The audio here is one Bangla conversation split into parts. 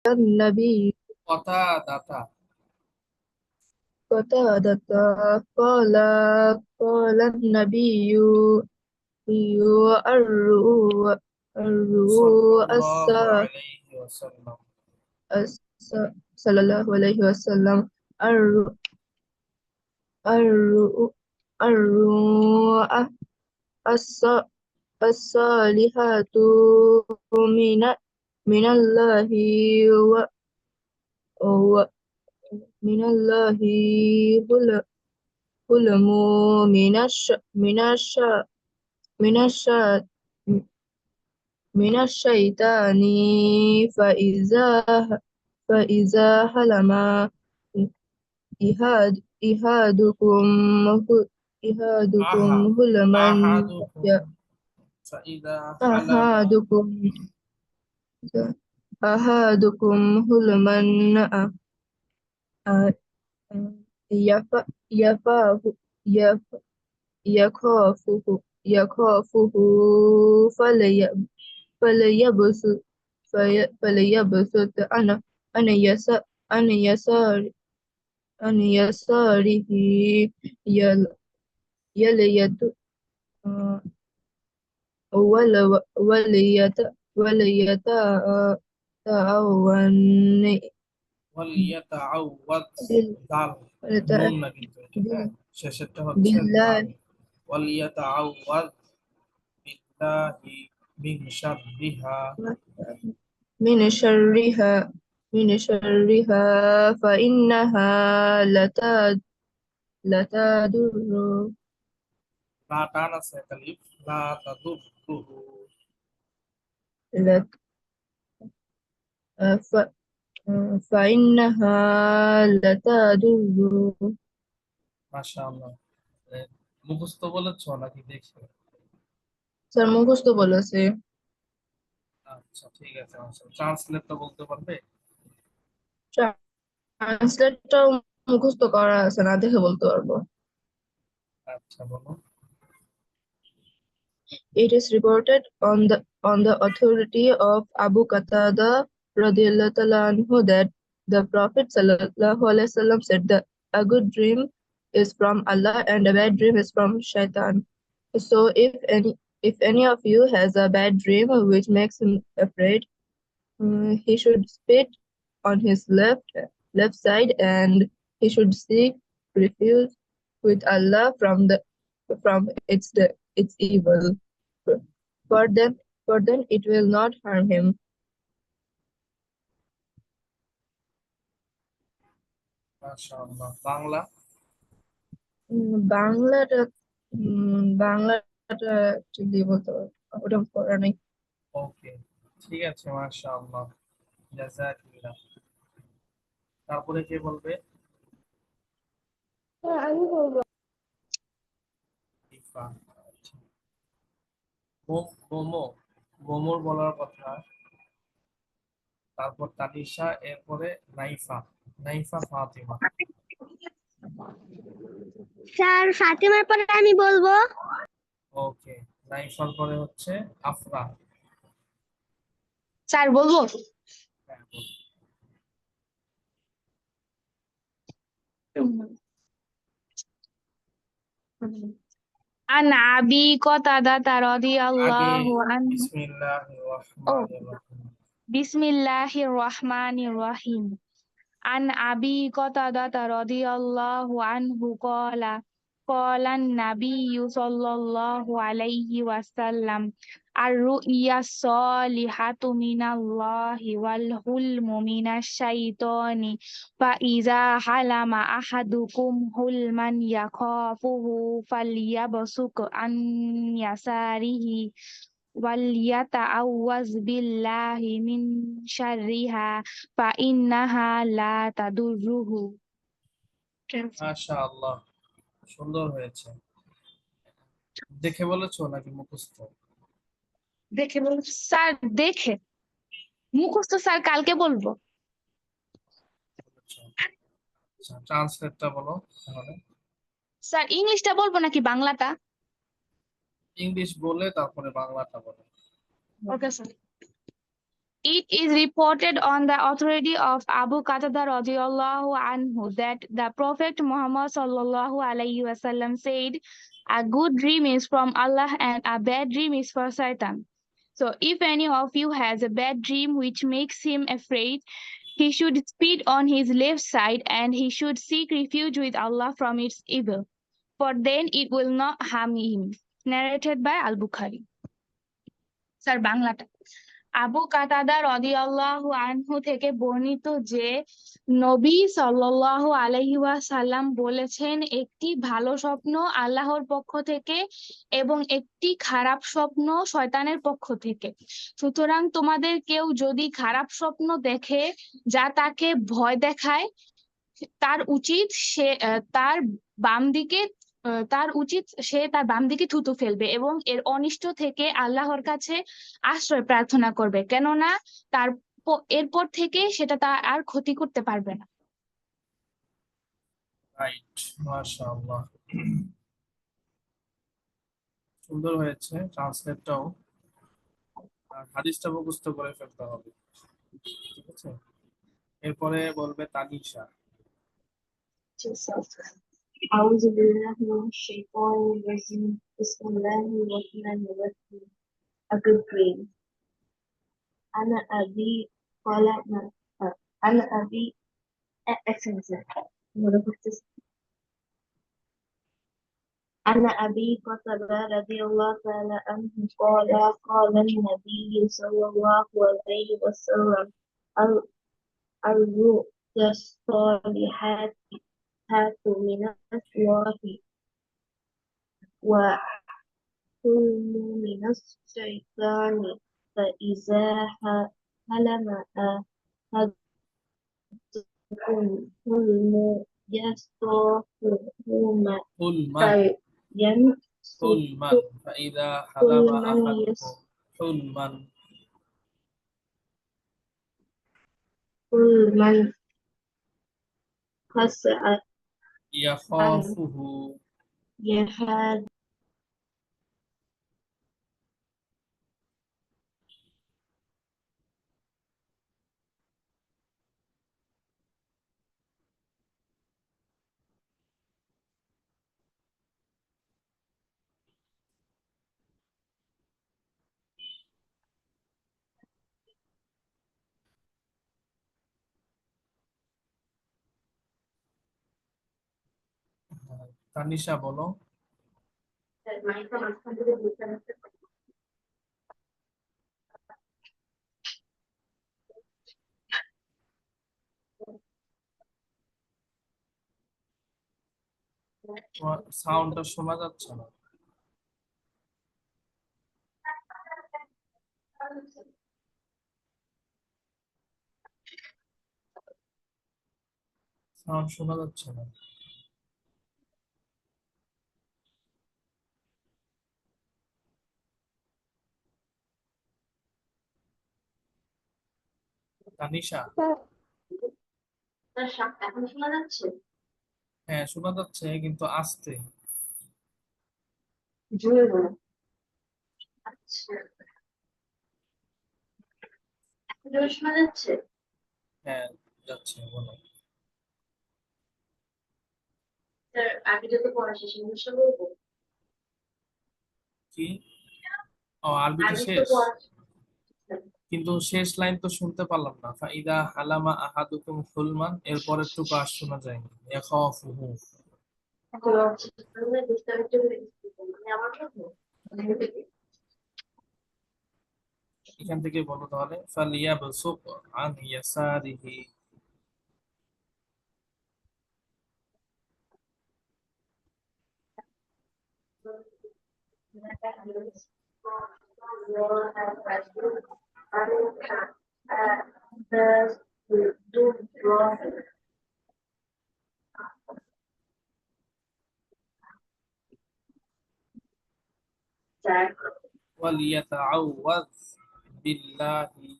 النبي قتادة. قتادة قال قال النبي الرؤ صلى الرؤ الله عليه وسلم. صلى الله عليه وسلم الرؤ الرؤ الرؤ الص- الصالحات من من الله و و- من الله هلم من الش من الشيطان فإذا فإذا حلم إحدكم إحدكم حلما أحدكم فإذا حلم. أحدكم أحدكم حلما يفاه يخافه فليبسط فليبسط أنا يسار أنا يسار عن يساره يل- يليت وليت وليتعاون وليتعوذ بال- দাল নুন না কিন্তু এটা, হ্যাঁ, শেষেরটা হচ্ছে দাল। بالله ওয়ালিয়াতাআওয়াজ বিল্লাহি মিন শাররিহা। من شرها فإنها لتدر লা টান আছে একটা লিফ, লা তাদুররুহু। لك ف- فإنها لتدر মাশাআল্লাহ। এ, মুখস্থ বলেছো নাকি দেখে? স্যার মুখস্থ বলেছে আচ্ছা ঠিক আছে, ট্রান্সলেটটা বলতে পারবে? ট্রান্সলেটটাও মুখস্থ করা আছে না দেখে বলতে পারবো আচ্ছা বলো। It is reported on the authority of Abu Qatada radiallahu ta'ala anhu that the Prophet sallallahu alaihi wasallam said that a good dream is from Allah and a bad dream is from Shaitan. So if any of you has a bad dream which makes him afraid, he should spit on his left side and he should seek refuge with Allah from its evil. For then it will not harm him. মাশাআল্লাহ। বাংলা? বাংলাটা বাংলাটা actually বলতে পারবো না, ওটা পড়া নেই ওকে, ঠিক আছে, মাশাআল্লাহ, জাযাকাল্লাহ। তারপরে কে বলবে? হ্যাঁ আমি বলবো ইফা। আচ্ছা। মোমো, মোমোর বলার কথা। তারপর তানিশা, এরপরে নাইফা। নাইফা ফাতিমা। স্যার ফাতেমার পরে আমি বলবো। ওকে, নাইফার পরে হচ্ছে আফরা। স্যার বলবো। হ্যাঁ, বলো। আন আবি কতাদা আগে রাদিয়াল্লাহু আনহু। বিসমিল্লাহির ও রহমানির রহিম। বিসমিল্লাহির রহমানির রহিম। عن أبي قتادة رضي الله عنه قال قال النبي صلى الله عليه وسلم الرؤيا الصالحة من الله والحلم من الشيطان فإذا حلم أحدكم حلما يخافه فليبصق عن يساره وليتعوذ بالله من شرها فإنها لا تضره. মাশাআল্লাহ, সুন্দর হয়েছে। দেখে বলেছো নাকি মুখস্থ? দেখে বল স্যার, দেখে মুখস্থ স্যার কালকে বলবো। বলেছো। আচ্ছা, ট্রান্সলেটটা বলো তাহলে। স্যার ইংলিশটা বলবো নাকি বাংলাটা? ইংলিশ বলে তারপরে বাংলাটা বলো। Okay sir. It is reported on the authority of Abu Qatada radiallahu anhu that the Prophet Muhammad sallallahu alaihi wasallam said, "A good dream is from Allah and a bad dream is for Satan." So, if any of you has a bad dream which makes him afraid, he should spit on his left side and he should seek refuge with Allah from its evil, for then it will not harm him. Narrated by Al Bukhari. Sir, বাংলাটা আবু কাতাদা রাদিয়াল্লাহু আনহু থেকে বর্ণিত যে নবী সাল্লাল্লাহু আলাইহি ওয়াসাল্লাম বলেছেন, একটি ভালো স্বপ্ন আল্লাহর পক্ষ থেকে এবং একটি খারাপ স্বপ্ন শয়তানের পক্ষ থেকে। সুতরাং তোমাদের কেউ যদি খারাপ স্বপ্ন দেখে যা তাকে ভয় দেখায়, তার উচিত সে তার বাম দিকে থুতু ফেলবে এবং এর অনিষ্ট থেকে আল্লাহর কাছে আশ্রয় প্রার্থনা করবে, কেননা এরপর থেকে সেটা তার আর ক্ষতি করতে পারবে না। রাইট, মাশাআল্লাহ, সুন্দর হয়েছে ট্রান্সলেটটাও। আর হাদিসটা মুখস্থ করে ফেলতে হবে, ঠিক আছে? এরপরে বলবে Tanisha. أعوذ بالله من الشيطان الرجيم بسم الله الرحمن الرحيم. A good dream. أنا أبي قال أنا أبي أنا أبي قتادة رضي الله تعالى عنه قال قال النبي صلى الله عليه وسلم الرؤيا الصالحات من الله وحلم من الشيطان فإذا حلم أحدكم حلم يستطيعهما حلما فإذا حلم أحدكم حلما يخافه يحاد Tanisha বলো। সাউন্ডটা শোনা যাচ্ছে না। সাউন্ড শোনা যাচ্ছে না। তানিশা, এখন শোনা যাচ্ছে? হ্যাঁ শোনা যাচ্ছে কিন্তু আস্তে। জোরে বলো। আচ্ছা, এখন জোরে শোনা যাচ্ছে? হ্যাঁ যাচ্ছে, বলো। স্যার, আমি যত পড়া শেষ ইংলিশটা বলবো। কি? ও আরবিটা আমি তো শেষ, পড়া কিন্তু শেষ লাইন তো শুনতে পারলাম না। ফাইদা হালামা আহাদুকুম হুলমান, এরপরের টুকু আর শোনা যায়নি। ইয়াখাফুহু, এখান থেকে বলো তাহলে। ফালিয়াবসুক আন ইয়াসারিহি, ওয়ালিয়াতাআওয়াজ বিল্লাহি।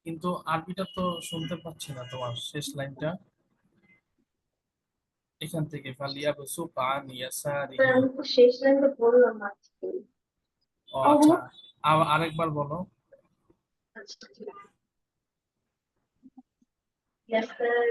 কিন্তু আরবিটা তো শুনতে পাচ্ছি না, তোমার শেষ লাইনটা। এখান থেকে ফালিয়াবসুক আন ইয়াসারিহি। আমি তো শেষ লাইনটা বললাম না আজকে। ও আচ্ছা, আরেকবার বলো। আচ্ছা, yes sir.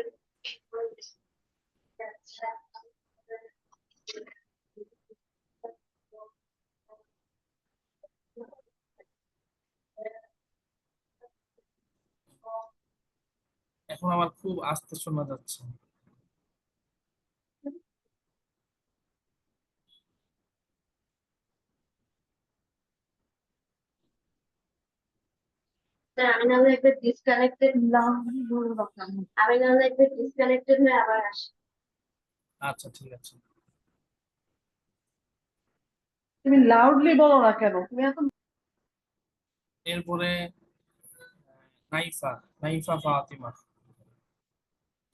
এখন আমার খুব আস্তে শোনা যাচ্ছে। স্যার আমি নাহলে একবার ডিসকানেক্টেড আমি নাহলে একবার ডিসকানেক্টেড হয়ে আবার আসি। আচ্ছা ঠিক আছে। তুমি লাউডলি বলো না কেন? তুমি এত এরপরে নাইফা নাইফা ফাতিমা,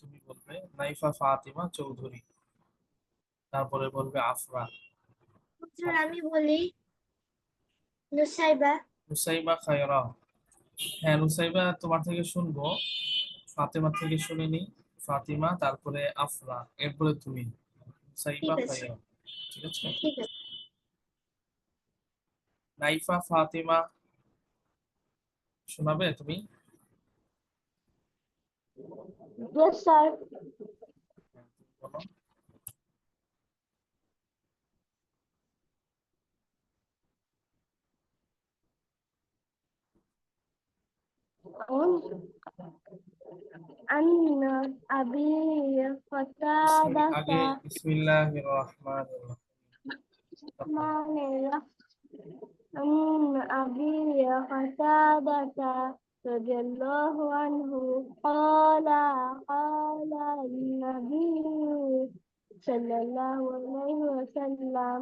তুমি বলবে নাইফা ফাতিমা চৌধুরী, তারপরে বলবে আফরা। আমি বলি নুসাইবা। নুসাইবা খায়রা। হ্যাঁ নুসাইবা তোমার থেকে শুনবো, ফাতেমা থেকে শুনে নি। ফাতিমা, তারপরে আফরা, এরপরে তুমি। নুসাইবা ঠিক আছে। খায়রা, ঠিক আছে। ঠিক আছে। নাইফা ফাতিমা শোনাবে তুমি? Yes sir. বলো। عن أبي আগে قتادة বিসমিল্লাহির রহমানির عن أبي قتادة رضي الله عنه قال قال النبي صلى الله عليه وسلم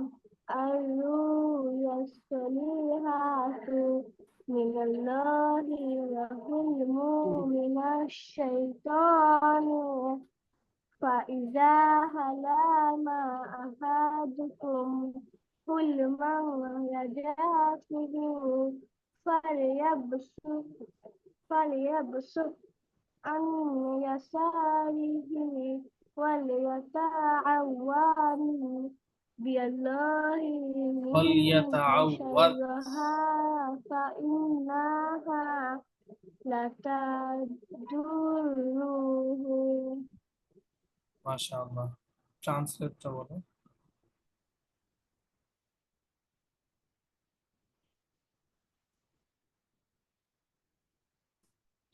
الرؤيا الصالحة من الله والحلم من الشيطان فإذا هلم أحدكم كل من يجاسه فليبسط فليبسط عن يساره وليتعوذ بالله من فليتعوذ شرها فإنها لتضره. মাশাআল্লাহ। ট্রান্সলেটটা বলো।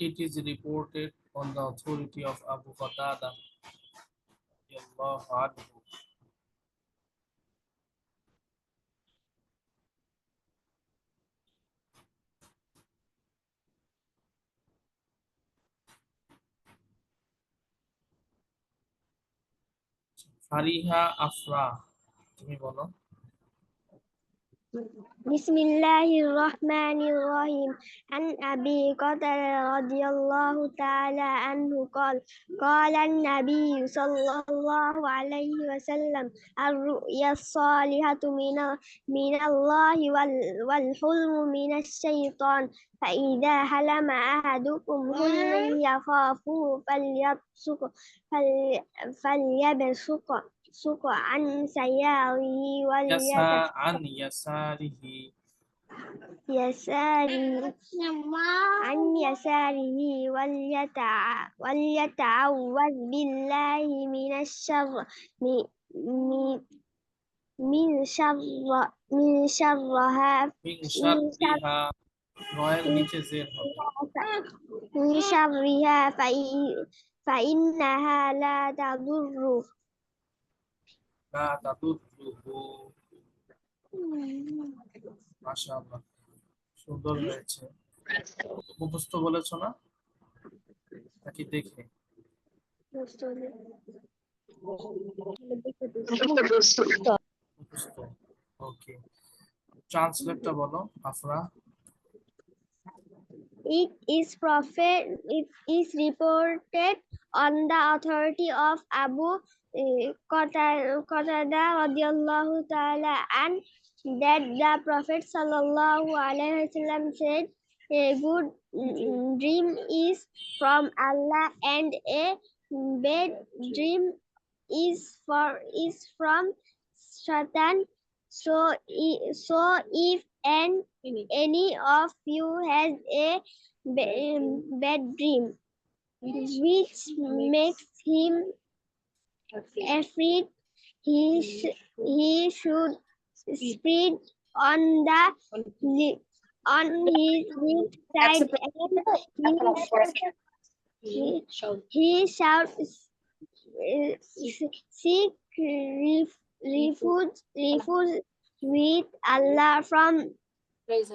It is reported on the authority of Abu Qatada radiyallahu anhu. Fariha Afra, তুমি বলো। بسم الله الرحمن الرحيم عن أبي قتادة رضي الله تعالى عنه قال قال النبي صلى الله عليه وسلم الرؤيا الصالحة من الله والحلم من الشيطان فإذا حلم أحدكم حلما يخافه فليبصق عن سياره عن يساره عن يساره وليتعوذ بالله من الشر من شرها من شرها নয়ের নিচে জের হবে। من شرها فإنها لا تضر লা তাদুররুহু। মাশাআল্লাহ, সুন্দর হয়েছে। মুখস্থ বলেছো না নাকি দেখে? মুখস্থ। ওকে, ট্রান্সলেটটা বলো Afra. It is reported on the authority of Abu Qatada radiyallahu ta'ala and that the Prophet sallallahu alaihi wasallam said a good dream is from Allah and a bad dream is from Satan. So if any of you has a bad dream which makes him afraid, he should spread on the on his left side and he shall seek refuge with Allah from its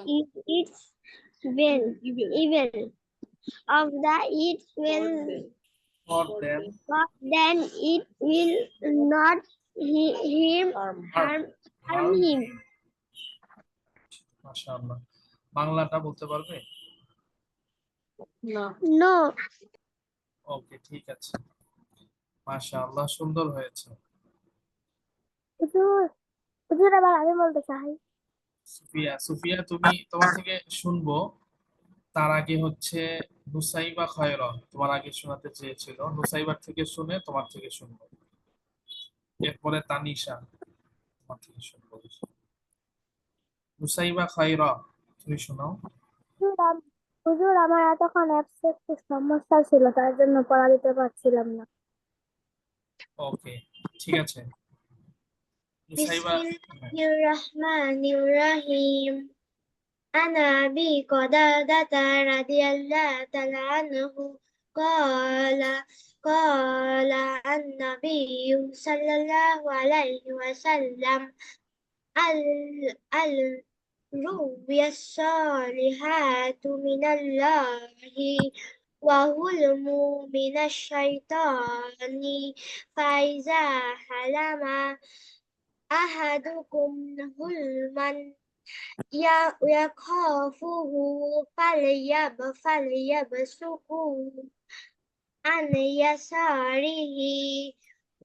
evil of the it will For them but then it will not harm him. মাশাআল্লাহ। বাংলাটা বলতে পারবে? No. ওকে, ঠিক আছে। মাশাআল্লাহ, সুন্দর হয়েছে। হুজুর আবার আমি বলতে চাই। সুফিয়া তুমি তোমার থেকে শুনবো। তার আগে হচ্ছে নুসাইবা খয়রা তোমার আগে শোনাতে চেয়েছিল, নুসাইবার থেকে শুনে তোমার থেকে শুনবো। এরপরে তানিশা তোমার থেকে শুনবো। নুসাইবা খয়রা তুমি শোনাও। হুজুর আমার এতক্ষণ অ্যাপসে একটু সমস্যা ছিল, তার জন্য পড়া দিতে পারছিলাম না। ওকে, ঠিক আছে। নুসাইবা, বিসমিল্লাহিররহমানিররহিম। আনা আবি কতাদাতা রাদিয়াল্লাহু তাআলা আনহু ক্বালা ক্বালা আন-নাবিয়্যু সাল্লাল্লাহু আলাইহি ওয়াসাল্লাম আল রুবিয়াস সালিহাতু মিনাল্লাহি ওয়া হুলমু মিনাশ শাইতানি ফাইজা হালামা আহাদুকুম হুলমান ইয়াখাফুহু ফালইয়াবসুকু আন ইয়াসারিহি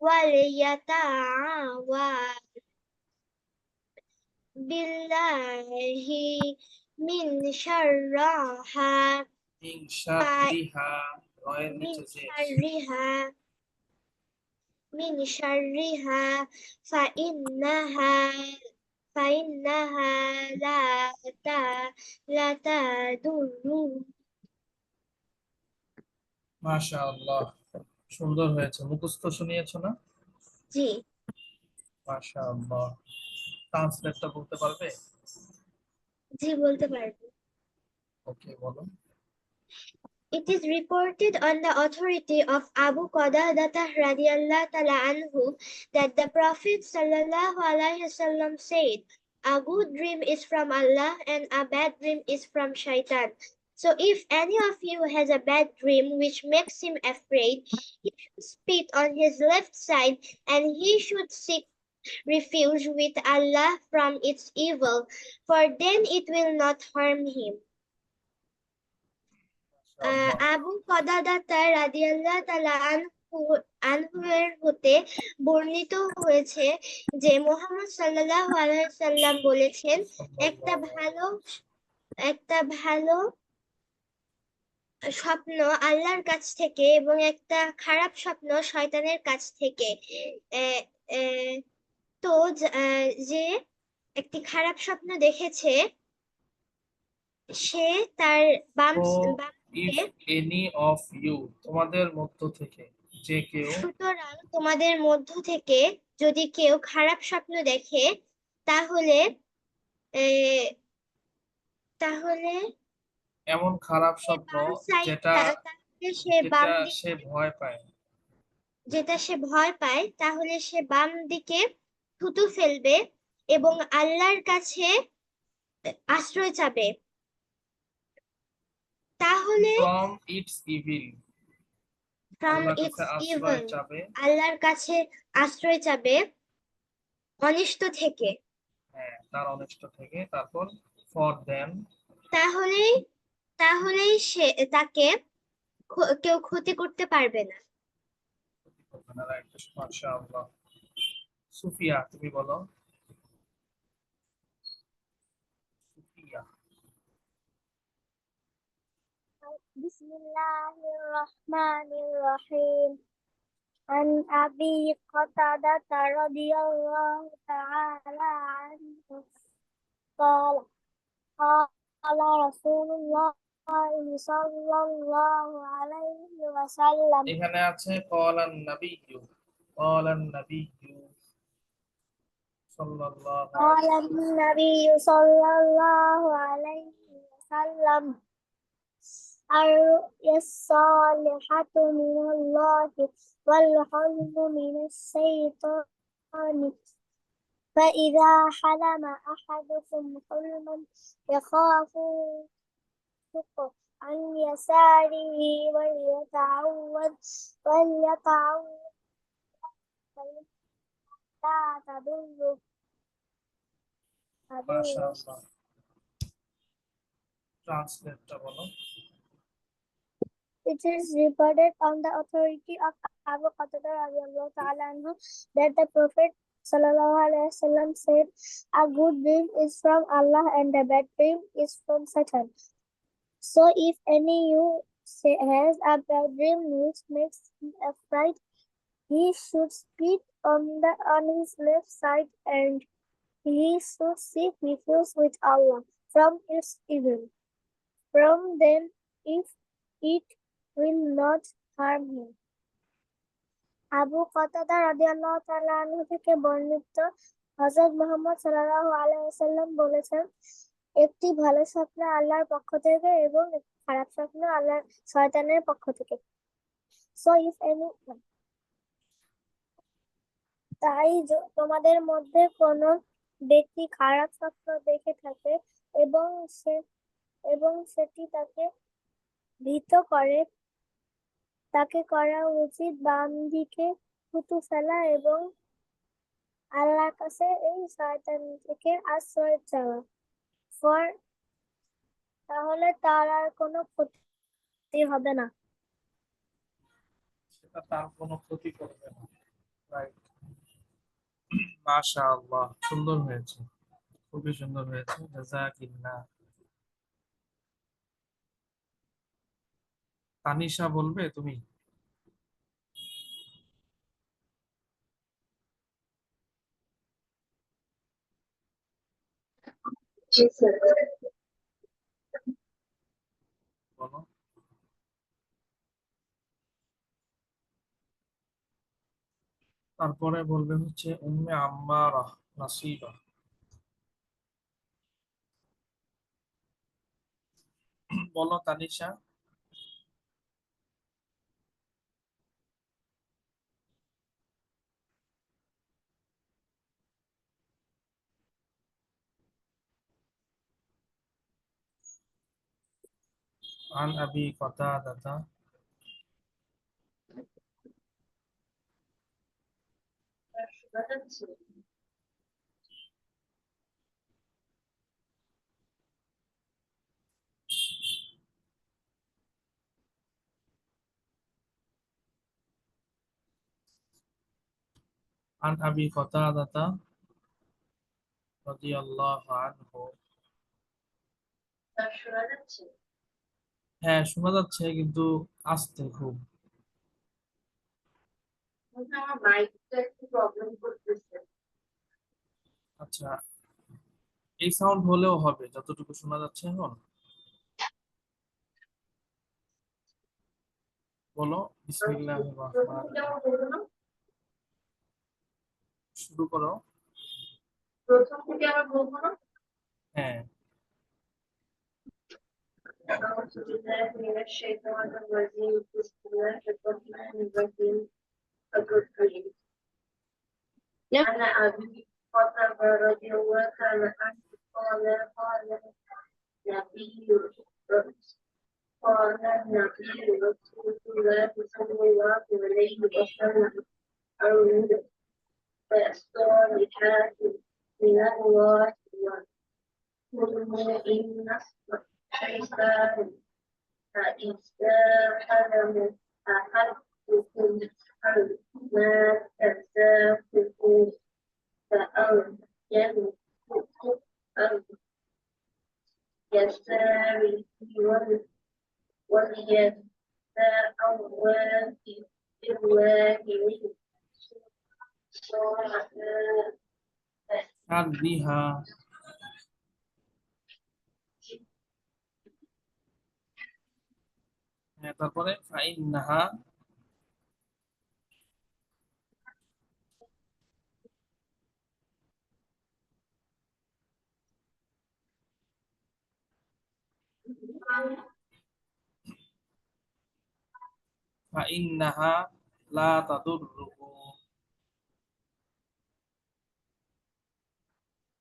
ওয়ালিয়াতাআওয়া বিল্লাহি মিন শাররিহা ইনশাআল্লাহ রয়ের মিন নিচে যে শাররিহা من شرها فإنها لا تضر. মাশাআল্লাহ, সুন্দর হয়েছে। মুখস্থ শুনিয়েছো না? জি। মাশাআল্লাহ। ট্রান্সলেটটা বলতে পারবে? জি বলতে পারবো। ওকে, বলো। It is reported on the authority of Abu Qatadah radiyallahu ta'ala anhu that the Prophet sallallahu alaihi wasallam said, "A good dream is from Allah and a bad dream is from Shaitan. So if any of you has a bad dream which makes him afraid, he should spit on his left side and he should seek refuge with Allah from its evil, for then it will not harm him." Abu কতাদাহ রাদিয়াল্লাহু তাআলা আনহু এর হতে বর্ণিত হয়েছে যে মুহাম্মদ সাল্লাল্লাহু আলাইহি ওয়াসাল্লাম বলেছেন, একটা ভালো স্বপ্ন আল্লাহর কাছ থেকে এবং একটা খারাপ স্বপ্ন শয়তানের কাছ থেকে। তো যে একটি খারাপ স্বপ্ন দেখেছে সে তার বাম if any of you তোমাদের মধ্য থেকে যে কেউ, সুতরাং তোমাদের মধ্য থেকে যদি কেউ খারাপ স্বপ্ন দেখে তাহলে এমন খারাপ স্বপ্ন যেটা সে ভয় পায়, তাহলে সে বাম দিকে থুতু ফেলবে এবং আল্লাহর কাছে আশ্রয় চাবে। তাহলে from its evil আল্লাহর কাছে আশ্রয় চাবে অনিষ্ট থেকে। হ্যাঁ, তার অনিষ্ট থেকে। তারপর for them তাহলেই সে তাকে কেউ ক্ষতি করতে পারবে না। মাশাআল্লাহ। সুফিয়া তুমি বলো। সুফিয়া। বিসমিল্লাহির রহমানির রহিম। عن أبي قتادة رضي الله تعالى عنه قال قال رسول الله صلى الله عليه وسلم এখানে আছে ক্বালান নাবিয়্যু ক্বালান নাবিয়্যু সাল্লাল্লাহু قال আলাইহি النبي صلى الله عليه وسلم الرؤيا الصالحة من الله والحلم من الشيطان فإذا حلم أحدكم حلما يخاف عن يساره وليتعوذ لا تضره মাশাআল্লাহ ট্রান্সলেটটা বলো It is reported on the authority of Abu Qatada radiallahu ta'ala anhu that the Prophet sallallahu alaihi wasallam said, "A good dream is from Allah and a bad dream is from Satan." So, if any you has a bad dream which makes him afraid, he should speak on his left side and he should seek refuge with Allah from its evil. From then, if it will not harm him. Abu কাতাদা রাদিয়াল্লাহু তাআলা আনহু থেকে বর্ণিত হযরত মুহাম্মদ সাল্লাল্লাহু আলাইহি ওয়াসাল্লাম বলেছেন, একটি ভালো স্বপ্ন আল্লাহর পক্ষ থেকে এবং একটি খারাপ স্বপ্ন আল্লাহর শয়তানের পক্ষ থেকে। So if any তাই তোমাদের মধ্যে কোনো ব্যক্তি খারাপ স্বপ্ন দেখে থাকে এবং সেটি তাকে ভীত করে, তাকে করা উচিত বাম দিকে থুতু ফেলা এবং আল্লাহর কাছে এই শয়তান থেকে আশ্রয় চাওয়া। তাহলে তার আর কোনো ক্ষতি হবে না। সেটা তার কোনো ক্ষতি করবে না রাইট মাশাআল্লাহ সুন্দর হয়েছে খুবই সুন্দর হয়েছে জাযাকিল্লাহ তানিশা বলবে তুমি বলো তারপরে বলবে হচ্ছে উম্মে আম্মারা নাসিবা বলো তানিশা عن أبي قتادة عن أبي قتادة رضي الله عنه হ্যাঁ শোনা যাচ্ছে কিন্তু আস্তে খুব আমার মাইকটা একটু প্রবলেম করতেছে। আচ্ছা এই সাউন্ড হলেও হবে যতটুকু শোনা যাচ্ছে এখন বলো বিসমিল্লাহির রহমানির রহিম শুরু করো প্রথম থেকে আবার বলবো না? হ্যাঁ أعوذ بالله من الشيطان الرجيم بسم الله الرحمن الرحيم A good dream. عن أبي قتادة رضي الله تعالى عنه قال قال النبي رسول الله صلى الله عليه وسلم الصالحات من الله والحلم إن الشيطان فإذا حلم أحدكم ما تسافه فأرجه يساره وليتأول শাররিহা, হ্যাঁ, তারপরে ফাইন্নাহা, ফাইন্নাহা লা তাদুররুহু।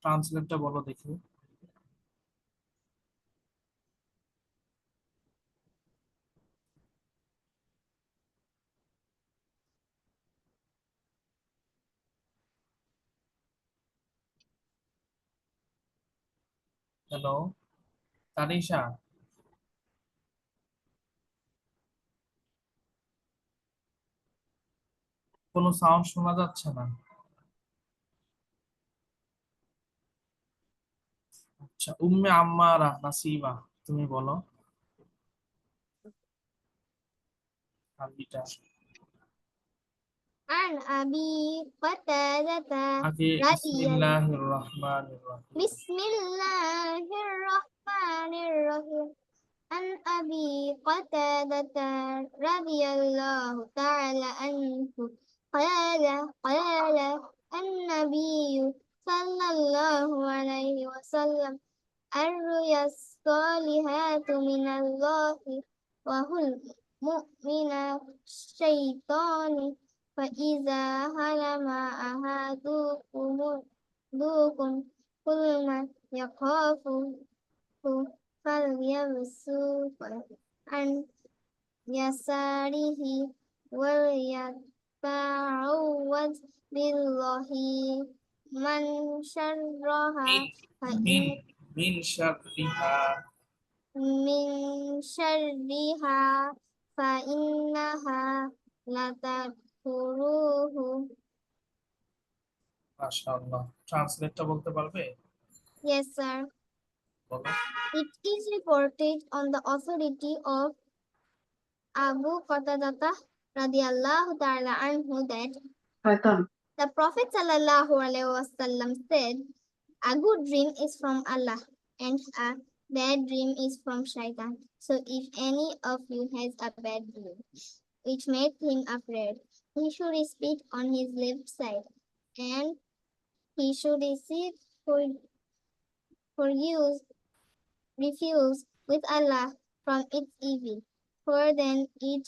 ট্রান্সলেটটা বলো দেখি। হ্যালো তানিশা, কোনো সাউন্ড শোনা যাচ্ছে না। আচ্ছা, উম্মে আম্মারা নাসিবা, তুমি বলো আরবিটা। عن أبي قتادة আগে رضي বিসমিল্লাহির রহমানির রহিম। بسم الله الرحمن الرحيم عن أبي قتادة رضي الله تعالى عنه قال النبي صلى الله عليه وسلم الرؤيا الصالحات من الله وهو المؤمن الشيطان فإذا حلم أحدكم كل ما يخاف فليبصق عن يساره وليتعوذ بالله من شرها মিন فإن মিন শাররিহা, من شرها فإنها لتذكره. মাশাআল্লাহ। ট্রান্সলেটটা বলতে পারবে? Yes, sir. বলো। It is reported on the authority of Abu Qatadah radiyallahu ta'ala anhu that শয়তান the Prophet sallallahu alaihi wasallam said, "A good dream is from Allah, and a bad dream is from Shaitan. So if any of you has a bad dream, which made him afraid, he should speak on his left side, and he should receive for use refuse with Allah from its evil, for then it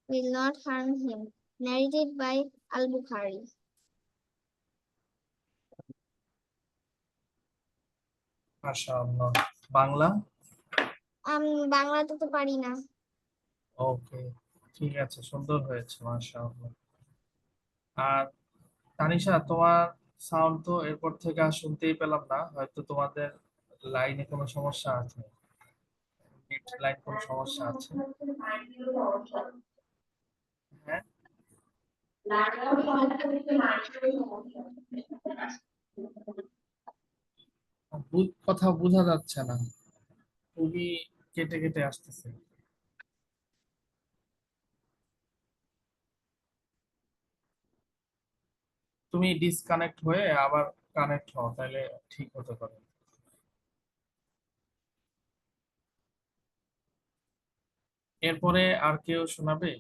will not harm him." Narrated by Al-Bukhari. মাশাআল্লাহ। বাংলা? বাংলাতে তো পারি না। ওকে, ঠিক আছে, সুন্দর হয়েছে, মাশাআল্লাহ। আর তানিশা, তোমার সাউন্ড তো এরপর থেকে আর শুনতেই পেলাম না, হয়তো তোমাদের লাইনে কোনো সমস্যা আছে, নেট লাইন কোনো সমস্যা আছে। হ্যাঁ, কথা বোঝা যাচ্ছে না, খুবই কেটে কেটে আসতেছে। তুমি ডিসকানেক্ট হয়ে আবার কানেক্ট হও, তাহলে ঠিক হতে পারে। এরপরে আর কেউ শোনাবে?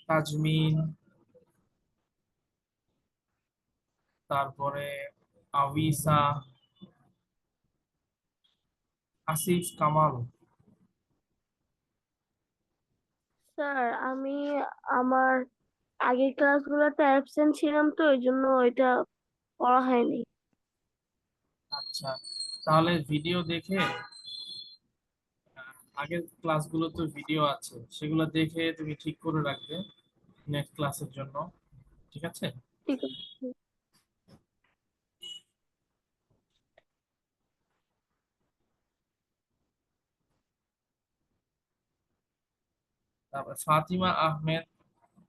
তাজমিন, তারপরে আবিসা, আসিফ কামাল। স্যার আমি আমার আগের ক্লাসগুলোতে অ্যাবসেন্ট ছিলাম, তো এই জন্য ওইটা পড়া হয়নি। আচ্ছা, তাহলে ভিডিও দেখে, আগের ক্লাসগুলো তো ভিডিও আছে, সেগুলো দেখে তুমি ঠিক করে রাখবে নেক্সট ক্লাসের জন্য, ঠিক আছে? ঠিক আছে। তারপর ফাতিমা আহমেদ,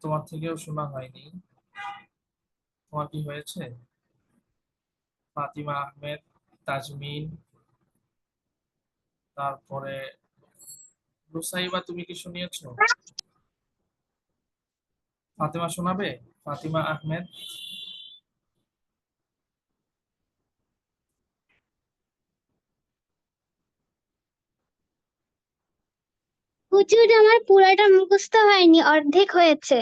তোমার থেকেও শোনা হয়নি, তোমার কি হয়েছে? ফাতিমা আহমেদ, তাজমিন, তারপরে নুসাইবা তুমি কি শুনিয়েছো? ফাতেমা শোনাবে? ফাতিমা আহমেদ। হুজুর, আমার পুরাটা মুখস্থ হয়নি, অর্ধেক হয়েছে।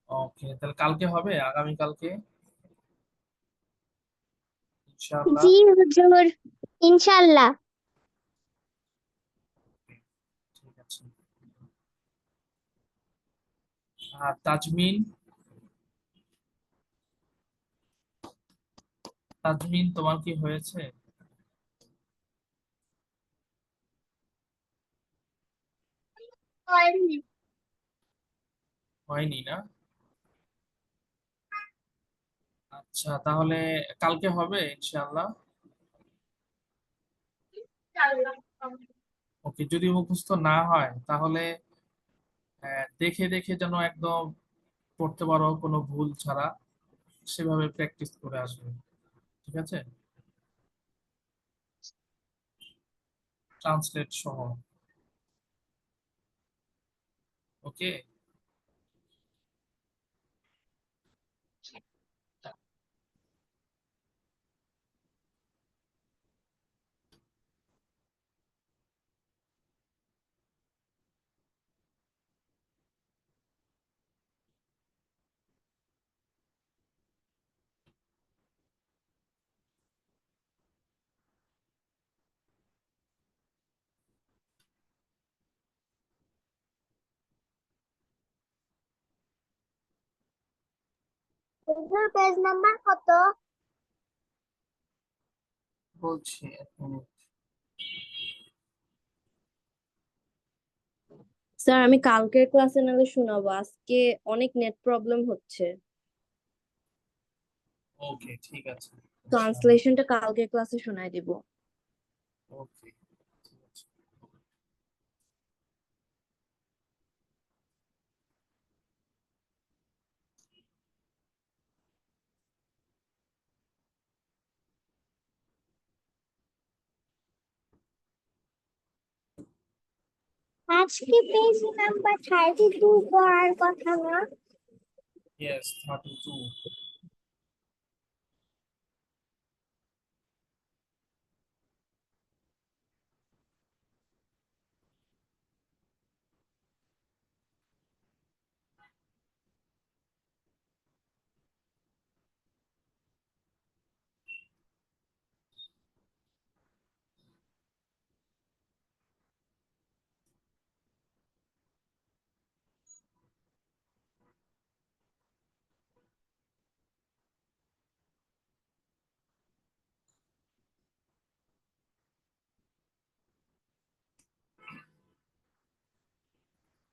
ওকে, তাহলে কালকে হবে, আগামী কালকে ইনশাআল্লাহ। জি হুজুর, ইনশাআল্লাহ। ঠিক আছে। আর তাজমিন, তাজমিন তোমার কি হয়েছে? হয়নি না? আচ্ছা, তাহলে কালকে হবে ইনশাআল্লাহ। ওকে, যদি মুখস্থ না হয় তাহলে দেখে দেখে যেন একদম পড়তে পারো কোনো ভুল ছাড়া, সেভাবে প্র্যাকটিস করে আসবে। ঠিক আছে? ট্রান্সলেট সহ। ওকে। হুজুর, পেজ নাম্বার কত? বলছি, এক মিনিট। স্যার আমি কালকের ক্লাসে নাহলে শোনাবো, আজকে অনেক নেট প্রবলেম হচ্ছে। ওকে, ঠিক আছে। ট্রান্সলেশনটা কালকের ক্লাসে শোনাই দিব। ওকে, ঠিক আছে। আজকে পেজ নাম্বার 32 পড়ার কথা না? ইয়েস, 32।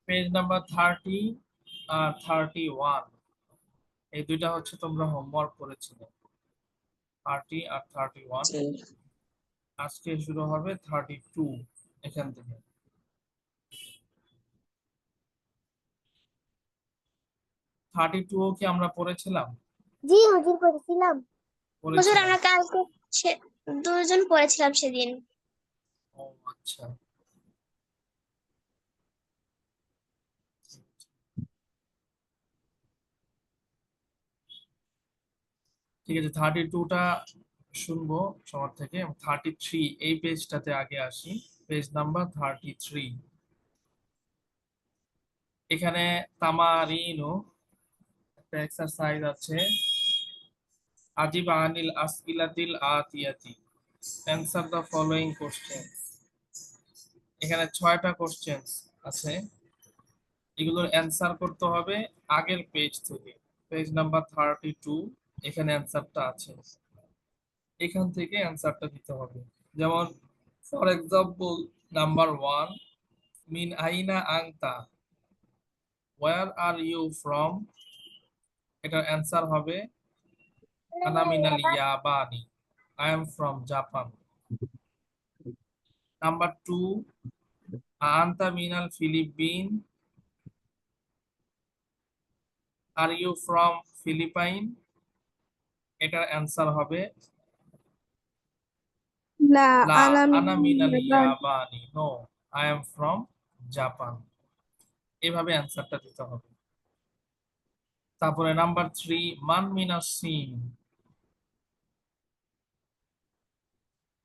পেজ নাম্বার 30 আর 31, এই দুইটা হচ্ছে তোমরা হোমওয়ার্ক করেছিলে, 30 আর 31। আজকে শুরু হবে 32 এখান থেকে। 32 কি আমরা পড়েছিলাম? জি হুজুর, পড়েছিলাম। হুজুর, পড়েছিলাম। আমরা কালকে দুজন পড়েছিলাম সেদিন। ও আচ্ছা, ঠিক আছে। 32টা শুনবো সবার থেকে। 33 এই পেজটাতে আগে আসি। Page number 33। এখানে তামারিনু একটা এক্সারসাইজ আছে। আজিব আনিল আসইলাতিল আতিয়াতি, অ্যানসার দ্য ফলোইং কোশ্চেন। এখানে 6টা কোশ্চেন আছে, এগুলোর অ্যান্সার করতে হবে আগের পেজ থেকে। পেজ নাম্বার 32, এখানে অ্যান্সারটা আছে, এখান থেকে অ্যান্সারটা দিতে হবে। যেমন ফর এক্সাম্পল, নাম্বার 1, মিন আইনা আংতা, ওয়ার আর ইউ ফ্রম। এটার অ্যান্সার হবে আনা মিনাল ইয়াবানি, I am from Japan. Number 2, আন্তা মিনাল ফিলিপিন, আর ইউ ফ্রম ফিলিপাইন। এটার অ্যান্সার হবে لا লা أنا من আনা মিনাল اليابان. ইয়াবানি, no I am from Japan. এভাবে অ্যান্সারটা দিতে হবে। তারপরে নাম্বার 3, মান মিনাস সিন।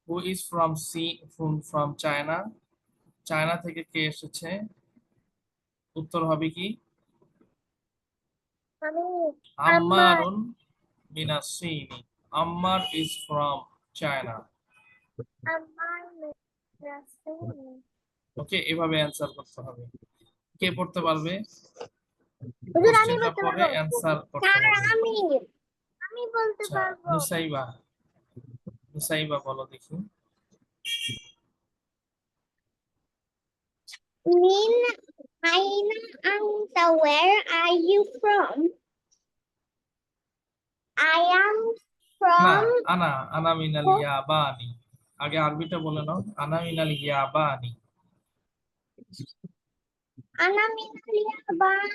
Who is from from China. China থেকে কে এসেছে? উত্তর হবে কি? আমি আম্মারুন মিনাস সিনি। আম্মার ইজ ফ্রম চায়না। আমার ওকে, এভাবে অ্যান্সার করতে হবে। কে পড়তে পারবে? হুজুর আমি কোশ্চেনটা বলতে পড়ে পারবো অ্যান্সার করতে স্যার হবে। আমি বলতে আচ্ছা, পারবো নুসাইবা, নুসাইবা বলো দেখি। মিন আইনা আনতা where are you from I am না, from আনা মিনাল ইয়াবানি। আগে আরবিটা বলে নাও। আনা মিনাল ইয়াবানি। Ana min al-Yaban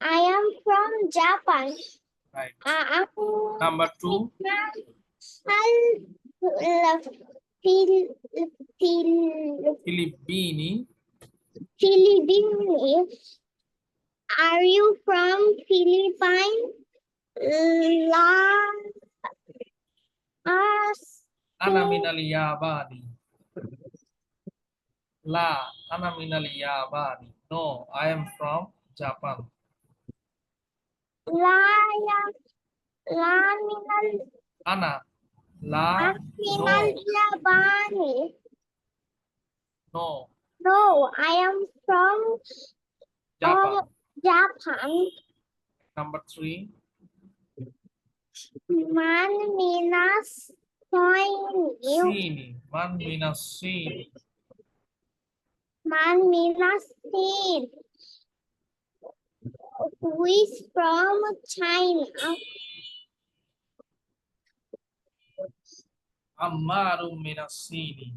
I am from Japan right. aku number 2, al fil fil ফিলিপিনি। Philippines are you from Philippines La as আনা মিনাল ইয়াবানি। লা, আনা মিনাল ইয়াবানি। No, I am from Japan. la la minal আনা, লা, no, minal Yabani no, no I am from Japan. Japan number 3, Man minas Soini সিনি। মান মিনাস সিনি। Man minas Sin who is from China আম্মারুম মিনাস সিনি।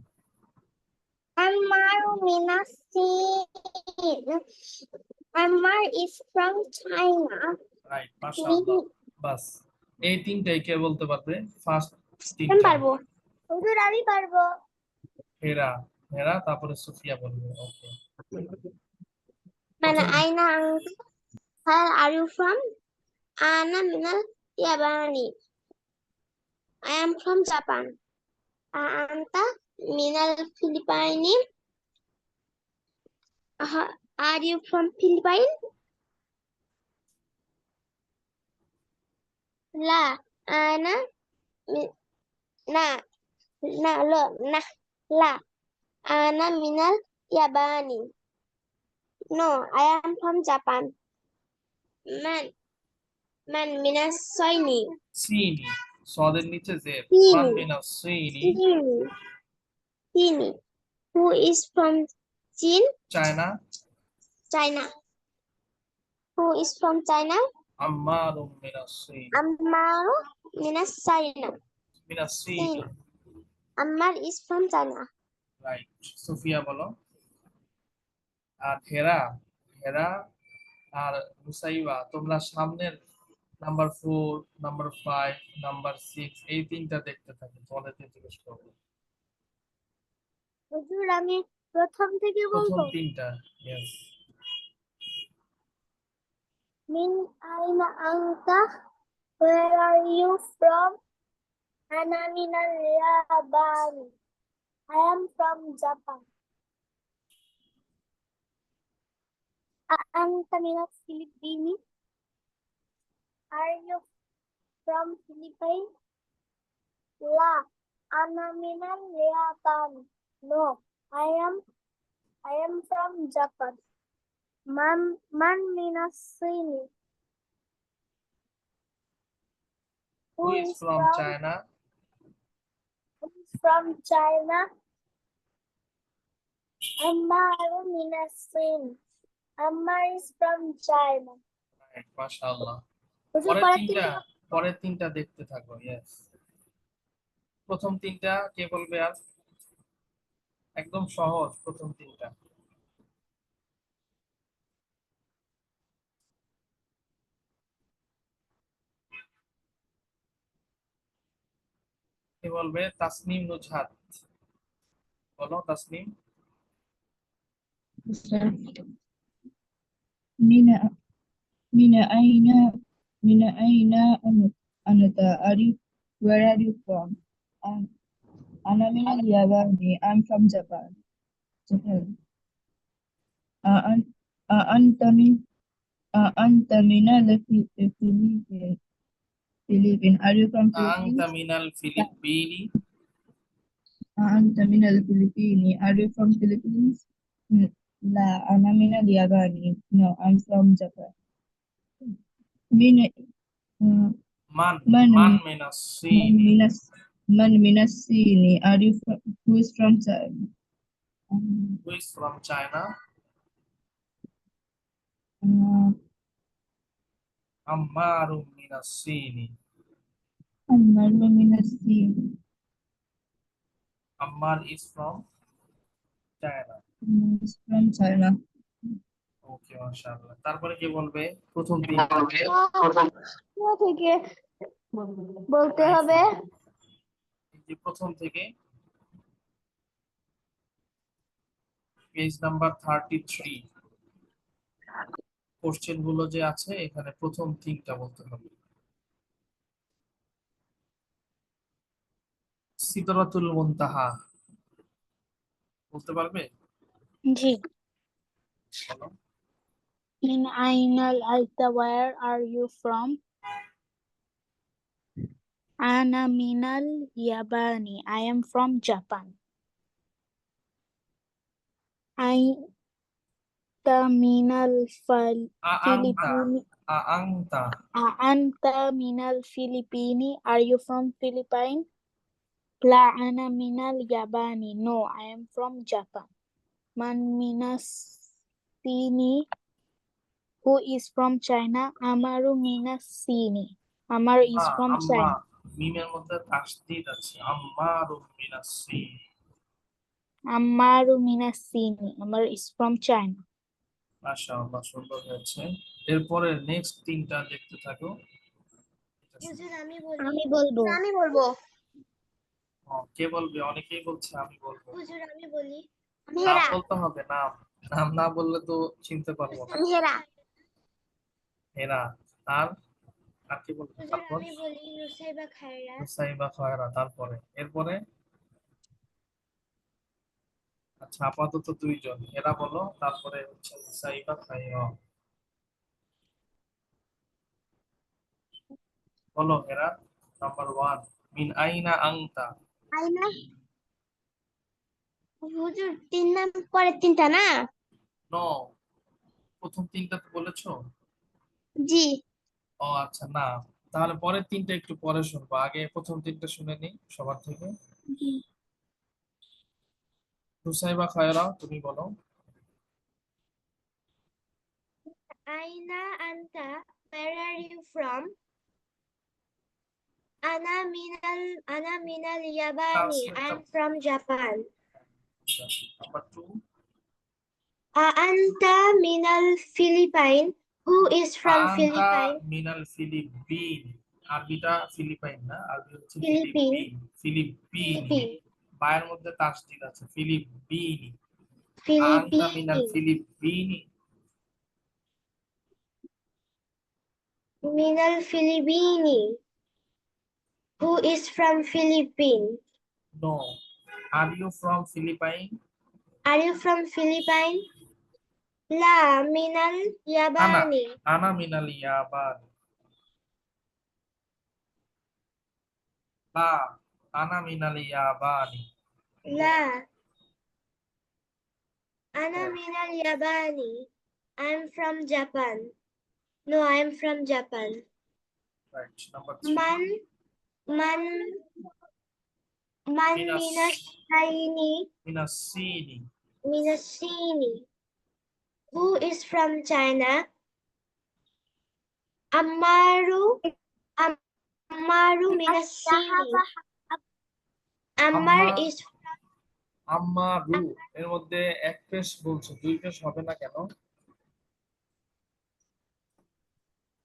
Ammar minas Sin Ammar is from China right, মাশাআল্লাহ। বাস, এই তিনটাই কে বলতে পারবে? ফার্স্ট আমি তিনটা। পারবো হুজুর আমি পারবো হেরা, হেরা, তারপরে সুফিয়া বলবে। ওকে, মানে প্রথম আইনা Where are you from Ana minal Yabani I am from Japan Anta minal Philippines are you from Philippines La Ana mi- na na lo na la Ana minal Yabani No I am from Japan Man Man minas Soini সিনি, সদের নিচে জেড। সিনি। মান মিনাস সিনি। Sini Who is from China. China Who is from China আম্মারুম মিনাস সিনি। Ammar minas China মিনাস সিনি। Ammar is from China right, Sufia বলো। আর হেরা, হেরা আর মুসাইবা, তোমরা সামনের নাম্বার 4, নাম্বার 5, নাম্বার 6 এই তিনটা দেখতে থাকো। তোমাদেরকে জিজ্ঞেস করবো। হুজুর আমি প্রথম থেকে প্রথম বলবো তিনটা, yes. Min aina anta Where are you from Ana minal Yabani I am from Japan Anta minas Philippines Are you from Philippines La Ana minal Yabani No I am from Japan Man minas Sini who is from China? from China Ammar minas Sin Ammar is from China right, মাশাআল্লাহ। হুজুর পরের তিনটা দেখতে থাকো। ইয়েস, প্রথম তিনটা কে বলবে? আর একদম সহজ প্রথম তিনটা। কে বলবে? তাসনিম নুজহাত বলো Tasnim. من من أين من أين أنت where are you from? أنا من اليابان. I'm from Japan. أنت أنت من الفلبين. Are you from আনতা Philippines? মিনাল ফিলিপিনি। أنت من الفلبين. Are you from Philippines? لا أنا من اليابان. No, I'm from Japan. من মান من মান মিনাস সিনি। من من الصين. Are you from, who is from China? Who is from China? আম্মারু মিনাস সিনি। عمر من الصين. Ammar is from China. Is from China. Okay মাশাআল্লাহ। তারপরে কি বলবে প্রথম তিনটা? কোথা থেকে বলতে হবে? এই যে প্রথম থেকে পেজ নাম্বার 33 কোশ্চেন গুলো যে আছে এখানে প্রথম তিনটা বলতে হবে। সিদরাতুল মুনতাহা বলতে পারবে? জি। বলো। In Ainal Alta, where are you from? Ana minal Yabani. I am from Japan. Anta minal আংতা Philippine. আংতা Anta minal Philippine. Are you from Philippines? La ana minal Yabani. No, I am from Japan. Man minas Sini. Who is from China? Amaru minas Sini. Amaru is from আম্মা China. মিমের মধ্যে তাসদীদ আছে। আম্মারু মিনাস সিনি। Amaru minas Sini. Amaru is from China. মাশাআল্লাহ সুন্দর হয়েছে। এরপরে নেক্সট তিনটা দেখতে থাকো। হুজুর আমি আমি বলবো। বলবো। কে বলবে? অনেকেই বলছে আমি বলবো। হুজুর আমি বলি। নাম বলতে হবে। নাম নাম না বললে তো চিনতে পারবো না। হেরা। হেরা। আর আর কি বলবে? হুজুর তারপর আমি বলি নুসাইবা খায়রা। মুসাইবা খয়রা। তারপরে এরপরে আচ্ছা আপাতত দুইজন। হেরা বলো, তারপরে হচ্ছে মুসাইবা খায়রা। বলো হেরা। নাম্বার 1 মিন আইনা আংতা। আইনা। হুজুর তিন নাম পরের তিনটা না? নো, প্রথম তিনটা তো বলেছো। জি। ও আচ্ছা না, তাহলে পরের তিনটা একটু পরে শুনবো, আগে প্রথম তিনটা শুনে নিই সবার থেকে। মুসাইবা খয়রা তুমি বলো। আইনা আন্তা, where are you from? Ana minal Yabani. I'm from Japan. Number 2 Anta minal Philippine. Who is from আনতা Philippine? মিনাল ফিলিপিন। আরবিটা ফিলিপাইন না, আরবি হচ্ছে Philippine. ফিলিপিন। ফিলিপিন Philippine. বায়ের মধ্যে তাসদীদ আছে। ফিলিপিনি। আনতা মিনাল Philippine. ফিলিপিনি। Minal Filipini. Who is from Philippine? No, are you from Philippine? Are you from Philippine? La minal আনা Yabani. আনা মিনাল ইয়াবান। লা আনা মিনাল ইয়াবানি। La. Ana minal Yabani. I'm from Japan. No, I'm from Japan. Right. Number 3 Man মিনাস minas Aini. মিনাসিনি। Minasini. Who is from China? Amaru Minasini. Ammar is আম্মারু এর মধ্যে এক পেশ বলছো, দুই পেশ হবে না কেন?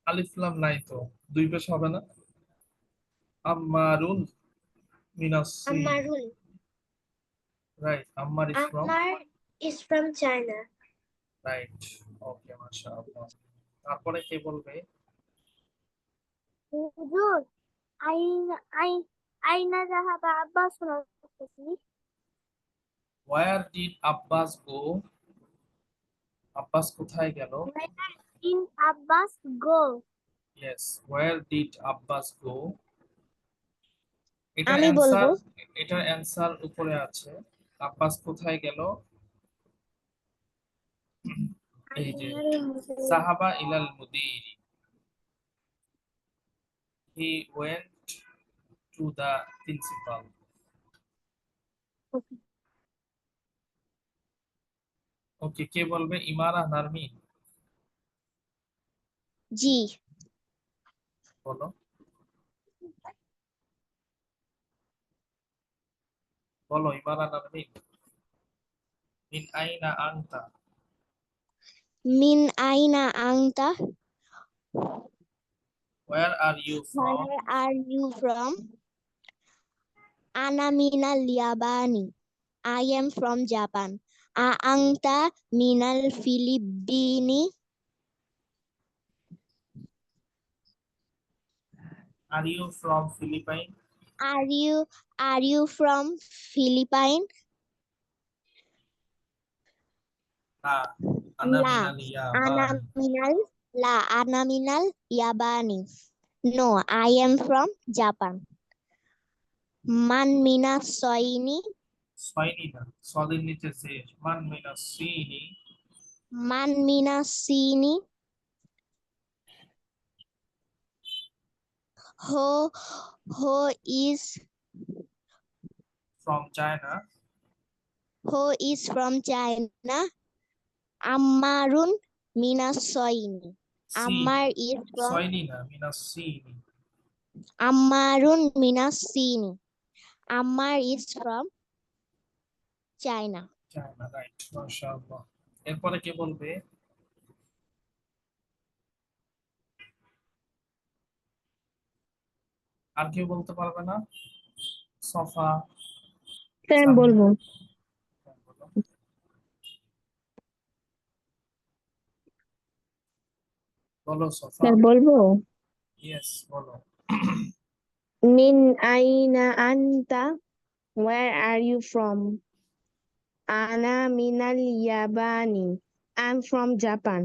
আলিফ লাম নাই তো, দুই পেশ হবে না? আম্মারুন মিনাসসিন। Ammarun. Right. Ammar is from Ammar is from China. right. Okay, mashallah. তারপরে কে বলবে? হুজুর আইনা যাহাবা আব্বাস রাদিয়াল্লাহু। Where did Abbas go? Abbas কোথায় গেল? Where did Abbas go? Yes, where did Abbas go? এটার আমি বলবো। অ্যান্সার উপরে আছে। আব্বাস কোথায় গেল? এই যে সাহাবা ইলাল মুদিরি, he went to the principal. ওকে, কে বলবে? ইমারা নারমিন জি, বলো। বলো ইমারা নারমিন। মিন আইনা আনতা? মিন আইনা আংতা, Where are you from? where are you from? Ana minal Yabani, I am from Japan. Anta minal Filipini, Are you from Philippines? are you from Philippine? না, আনা La, মিনাল ইয়াবান। Ana minal Yabani. No, I am from Japan. Man mina soini, সয়নি না, সদের নিচে শেষ। মান মিনাস সিনি। man mina sini. Who is From China. from China? Ammarun mina soini. Sini, Ammar is from সয়নি না, মিনাস সিনি। Ammarun mina sini. Ammar is from China. China, right, মাশাআল্লাহ। এরপরে কে বলবে? আর কেউ বলতে পারবে না? সফা, স্যার সামি, বলবো। বলো। বলো সফা। স্যার বলবো। ইয়েস, বলো। মিন আইনা আনতা, where are you from? Ana minal Yabani, I'm from Japan.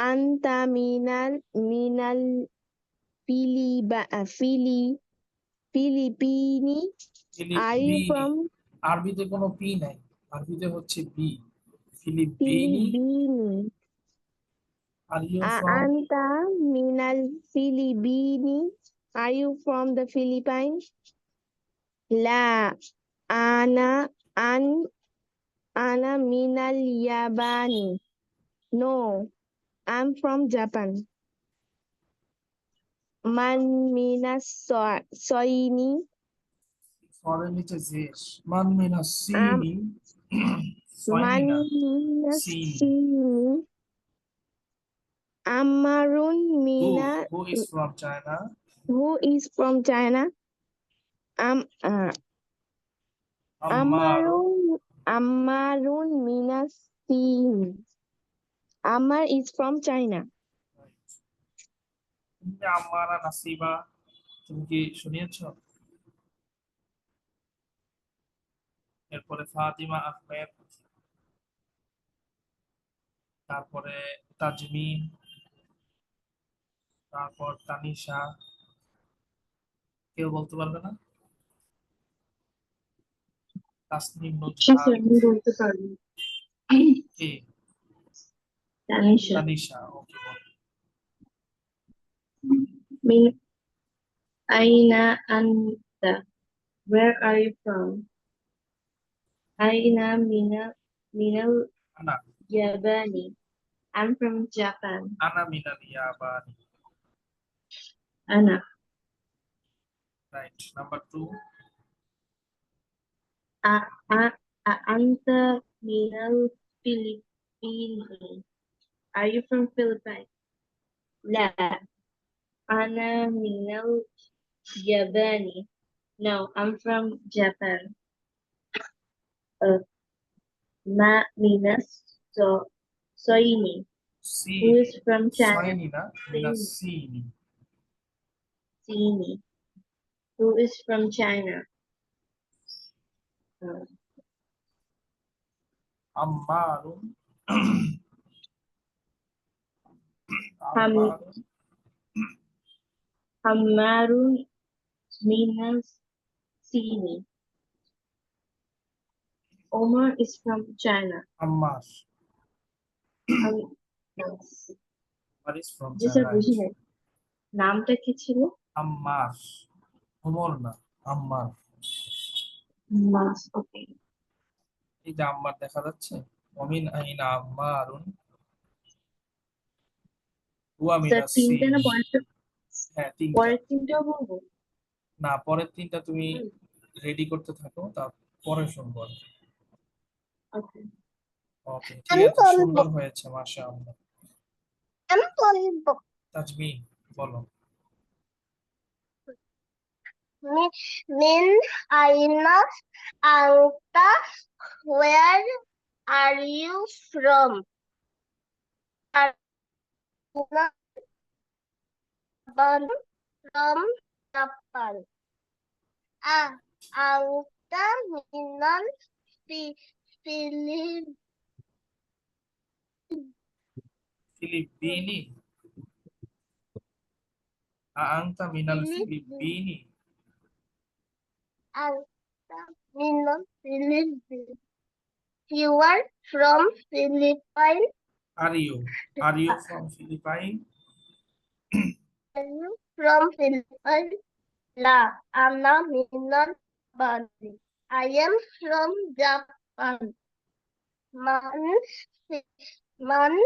Anta minal Filipini, are you from আরবিতে কোনো পি নাই, আরবিতে হচ্ছে বি। ফিলিপিনি। Filipini? Are you from? Anta minal Filipini, are you from the Philippines? La, ana minal Yabani. No, I'm from Japan. Man minas soini. সদের নিচে শেষ। মান মিনাস সিনি। সয়নি Man না, minas Sini. sini. Ammarun mina. Who is from China? Who is from China? Ammaru. Ammarun minas sini. Ammar is from China. আম্মারা নাসিবা, তুমি কি শুনিয়েছ? এরপরে ফাতিমা আহমেদ, তারপরে তাজমিন, তারপর তানিশা। কেউ বলতে পারবে না? তাসনিম নুজহাত, বলতে পারবো। কে? তানিশা। তানিশা, ওকে, বলো। Min aina anta? Where are you from? Aina minal আনা, Yabani. I'm from Japan. আনা মিনাল ইয়াবানি। Ana. Right. Number 2। Anta minal Filipini. Are you from Philippines? La. Ana minal Yabani. No, I'm from Japan. Ma Minas Soini, who is from China. সাইনি না, মিনাস সিনি। Sini, who is from China. আম্মারুন Ham- আম্মারুন Hammarun Minas Sini. Omar is from China. আম্মার Yes. Omar is from G sir China, বুঝি right? নাই নামটা কি ছিল? আম্মার, ওমর না, আম্মার। মাস, ওকে। এই যে আম্মার দেখা যাচ্ছে, অমিন আইনা আম্মারুন হুয়া স্যার মিনাস তিনটা না সিনি। পরেরটা? হ্যাঁ, তিনটা। পরের তিনটাও বলবো? না, পরের তিনটা তুমি রেডি করতে থাকো, তারপরে শুনবো আর কি। ওকে। ওকে, ঠিক আমি আছে, বলবো। সুন্দর হয়েছে, মাশাআল্লাহ। আমি বলবো। তাজমিন বলো। Min aina anta, where are you from? Aruna from Japan. Anta minal Philippines. ফিলিপিনি, আনতা মিনাল ফিলিপিনি। Anta minal Philippines. You are from Philippines. Are you from Philippine? Are you from Philippines? La, Anna minal Bali. I am from Japan. Man minal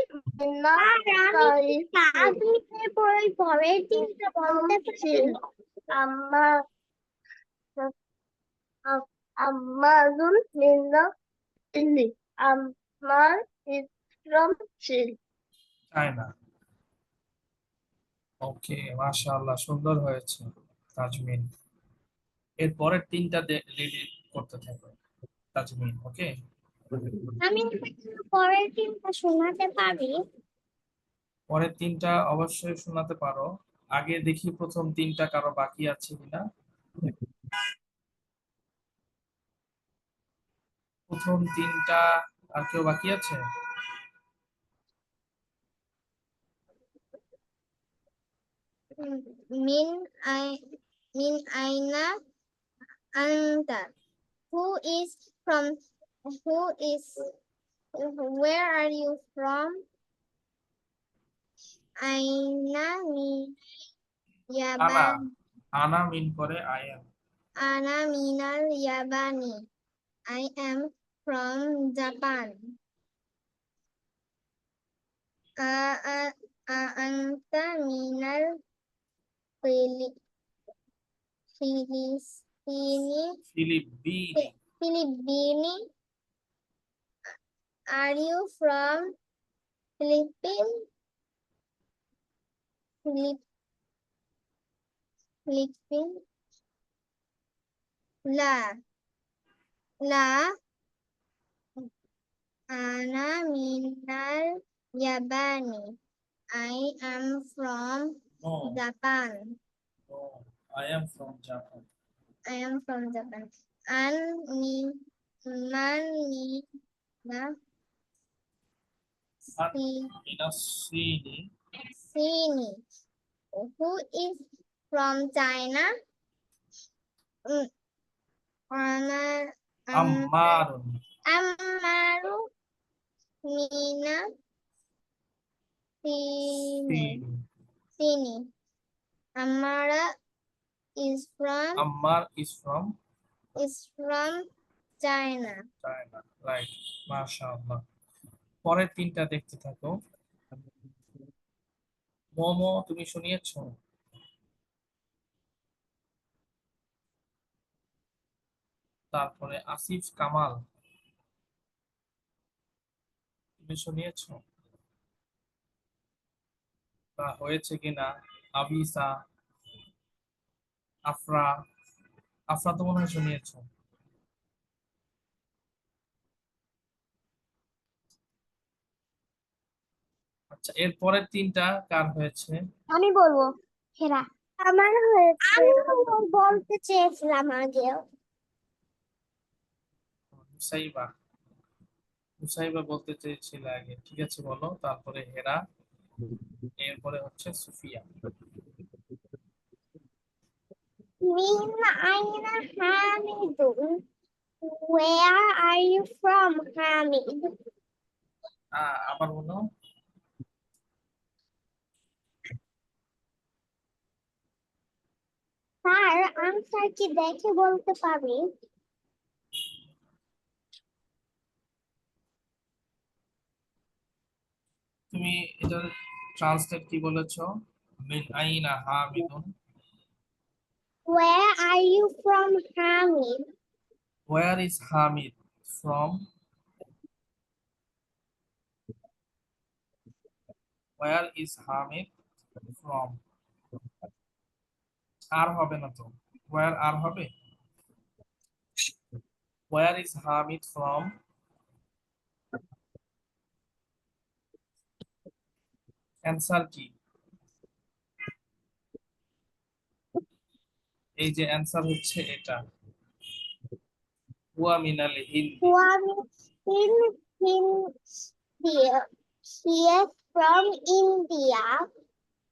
Amazon minal Chile. Ammar is from Chile. China. Okay, মাশাআল্লাহ, সুন্দর হয়েছে তাজমিন। এর পরের তিনটা রেডি করতে থাকো তাজমিন, ওকে? আমি পরের দিনটা শোনাতে পারি। পরের তিনটা অবশ্যই শোনাতে পারো। আগে দেখি প্রথম তিনটা কারো বাকি আছে কিনা। প্রথম তিনটা আর কেউ বাকি আছে? Min aina anta. Who is where are you from? Aina mi আনা, yaban. আনা মিন করে I am. Ana minal yabani. I am from Japan. Anta minal ফিলিপিনি। Filipini. Are you from Philippines? Philippines. La. Ana minal Yabani. I am from no, Japan. No, I am from Japan. I am from Japan. Man mina মিনাস সিনি। Sini. Who is from China? আম্মারুন Ammaru Mina Sini. Sini. Amara is from আম্মার is from China. China, right, মাশাআল্লাহ। পরের তিনটা দেখতে থাকো। মোমো, তুমি শুনিয়েছো? তারপরে আসিফ কামাল, তুমি শুনিয়েছো? তা হয়েছে কিনা? আবিসা, আফরা তো মনে হয় শুনিয়েছো। আচ্ছা, এর পরের তিনটা কার হয়েছে? আমি বলবো হেরা আমার হয়েছে আমি বলতে চেয়েছিলাম আগেও নুসাইবা। নুসাইবা বলতে চেয়েছিল আগে, ঠিক আছে বলো। তারপরে হেরা, এরপরে হচ্ছে সুফিয়া। মিন আইনা হামিদুন where are you from Hamid আবার বলো। স্যার আনসার কি দেখে বলতে পারি তুমি এটার ট্রান্সলেট কি বলেছো? মিন আইনা হামিদুন। where are you from Hamid Where is Hamid from? Where is Hamid from? আর হবে না তো, where আর হবে? Where is Hamid from? Answer কি? এই যে অ্যান্সার হচ্ছে এটা, হুয়া মিনাল Hindi. in India he is from India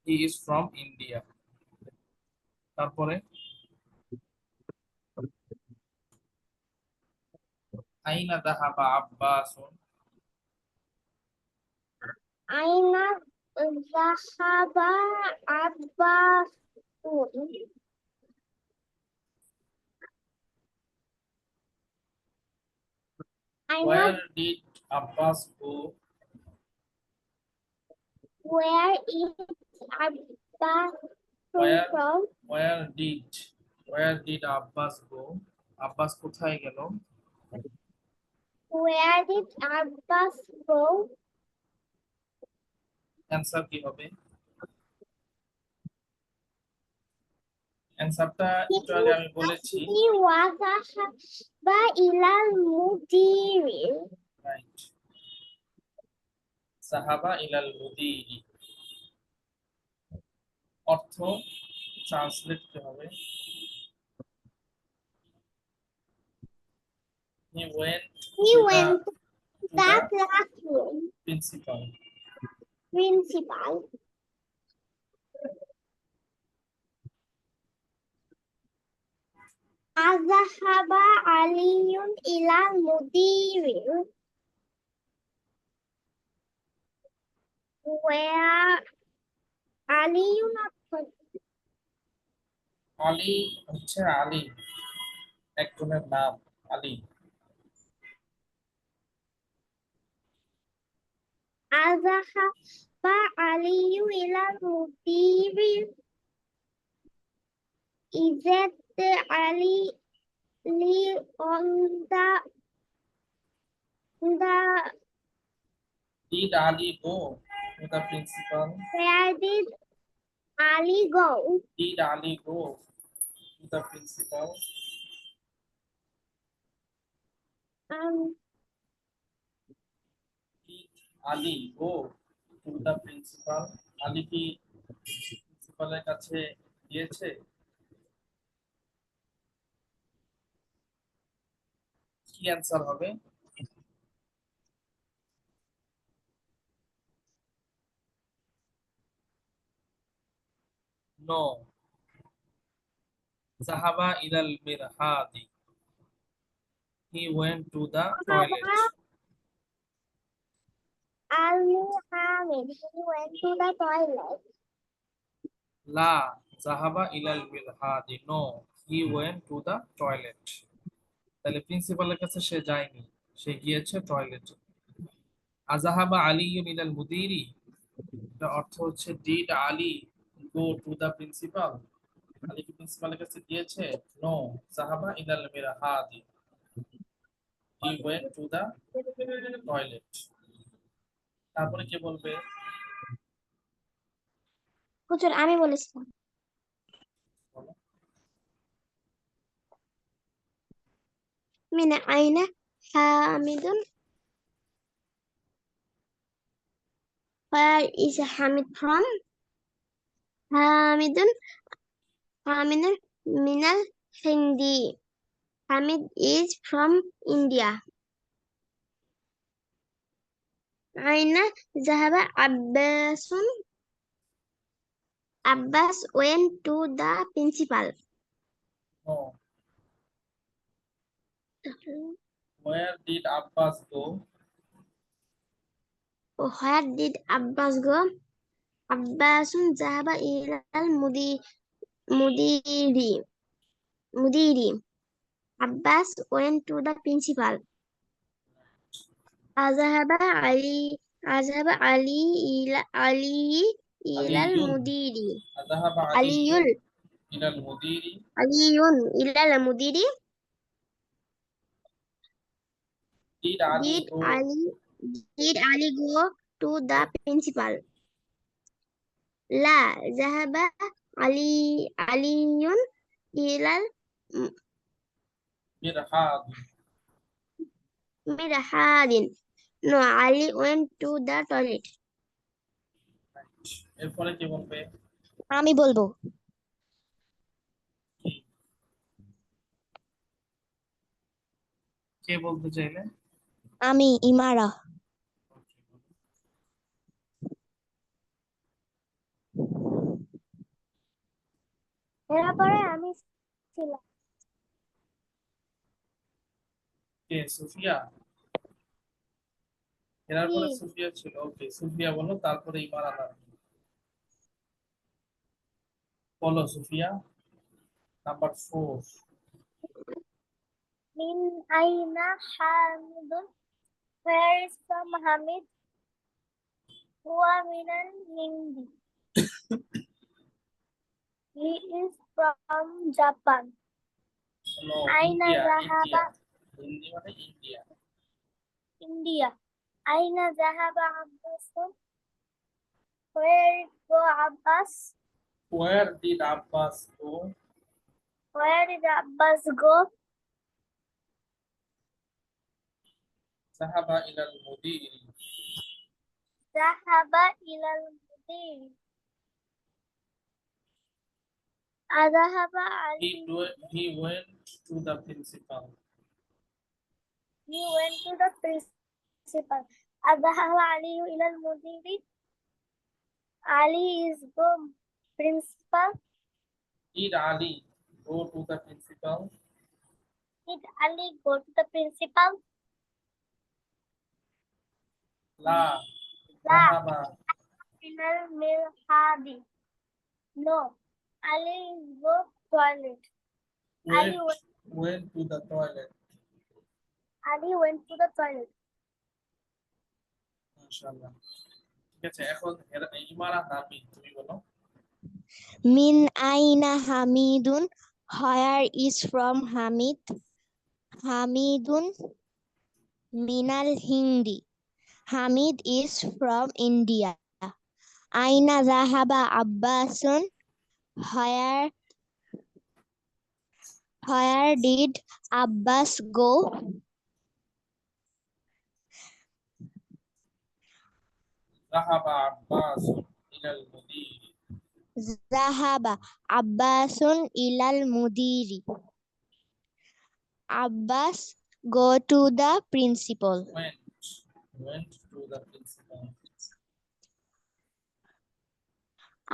He is from India. তারপরে আইনা যাহাবা আব্বাসুন। আইনা যাহাবা আব্বাসুন আইনা Where did Abbas go? where is Abbas Where- from Where did Abbas go? Abbas কোথায় গেল? where did Abbas go answer কি হবে? অ্যান্সারটা একটু আগে আমি বলেছি। he was a ilal mudiri right, সাহাবা ইলাল মুদিরি। অর্থ ট্রান্সলেট কি হবে? He went he to went to the the classroom principal. principal Azahaba Aliyun ila mudiri where Aliyun Ali হচ্ছে আলী, একজনের নাম Ali. Azahaba Aliyun ila mudiri is it Ali on the Did Ali go to the principal? where did Ali go Did Ali go to the principal? Did Ali go to the principal? Ali কি প্রিন্সিপালের কাছে গিয়েছে? কি অ্যান্সার হবে? নো, জাহাবা ইলাল মিরহাদি। He went to the toilet. Al-Muhammad he went to the toilet লা জাহাবা ইলাল মিরহাদি। No, he went to the toilet. তাহলে প্রিন্সিপালের কাছে সে যায়নি, সে গিয়েছে টয়লেটে। আজাহাবা আলিয়ুন ইলাল মুদিরি, এটা অর্থ হচ্ছে did Ali go to the principal? Ali কি প্রিন্সিপালের কাছে গিয়েছে? নো, জাহাবা ইলাল মিরহাদি, he went to the toilet. তারপরে কে বলবে? হুজুর আমি বলেছিলাম من أين حامد Where is Hamid from? Hamidun Minal Hindi. Hamid is from India. Aina Zahaba Abbasun. Abbas went to the principal. No. Where did Abbas go? Where did Abbas go? Abbasun Zahaba ilal mudiri. Abbas went to the principal. Azhaba Ali ilal mudiri. أذهب Aliyun إلى المدير. ilal mudiri. Did Ali go? Did Ali go to the principal? La Zahaba Aliyun ilal mirhadin. No, Ali went to the toilet. এরপরে কি বলবে? আমি বলবো। কে বলতে চাইলে? আমি ইমারা। এরপরে আমি ছিলাম। কে সুফিয়া? এরপরে সুফিয়া ছিল। ওকে, সুফিয়া বলো, তারপরে ইমারা নাম বলো। Sufia number 4। Min aina Hamidun? Where is from Hamid? Huwa minal Hindi. He is from Japan. No, Aina India, Zahaba? Hindi মানে India. India. Aina Zahaba Abbasun? Where go Abbas? Where did Abbas go? Where did Abbas go? ذهب إلى المدير. Zahaba ilal mudir. Azahaba Ali. He went to the principal. He went to the principal. Azahaba Ali ilal mudiri. Ali is the principal. Did Ali go to the principal? Did Ali go to the principal? La. ذهب ilal mirhadi. No. Ali is go toilet. Ali went to the toilet. Ali went to the toilet. মাশাআল্লাহ। ঠিক আছে, এখন ইমারা নামি তুমি বলো। Min aina Hamidun? Where is from Hamid? Hamidun minal Hindi. Hamid is from India. Aina Zahaba Abbasun? Where did Abbas go? ذهب عباس إلى المدير. Zahaba Abbasun ilal mudiri. Abbas go to the principal. Went to the principal.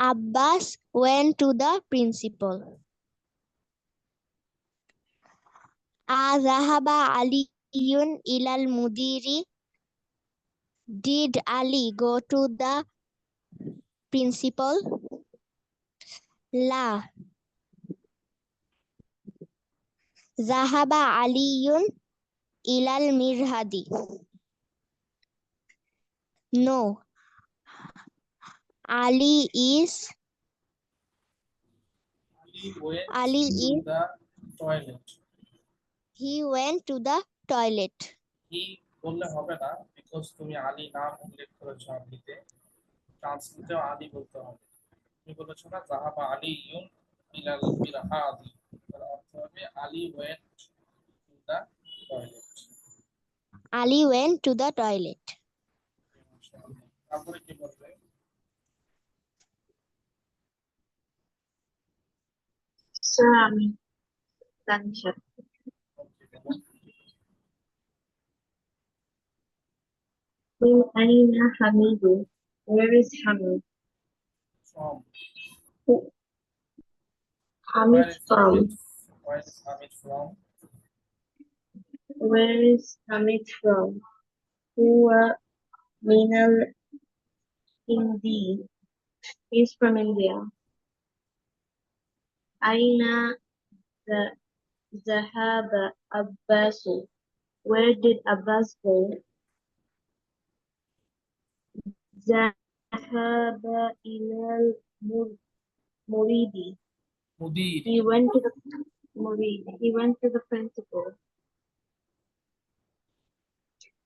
Abbas went to the principal. Azahaba Aliyun ilal mudiri. Did Ali go to the principal? La. Zahaba Aliyun ilal mirhadi. No. Ali is the toilet. He went to the toilet. He বললে হবে না, বিকজ তুমি আলী নাম উল্লেখ করেছো আরবিতে, ট্রান্সলেটেও আলী বলতে হবে। তুমি বলেছো না যাহাবা আলীউন ইলাল মিরহাদি, তার অর্থ হবে Ali went to the toilet. Ali went to the toilet. তারপরে কি বলবে? Sir, Tanisha. Okay, বলো। Min Aina Hamidu. Where is Hamid? From. Who- Where Hamid is from? Hamid? Where is Hamid from? Where is Hamid from? Huwa Minal Hindi. He's from India. Aina Zahaba Abbasu. Where did Abbas go? Zahaba ilal Muridi. Mudir. He went to the Muridi. He went to the principal.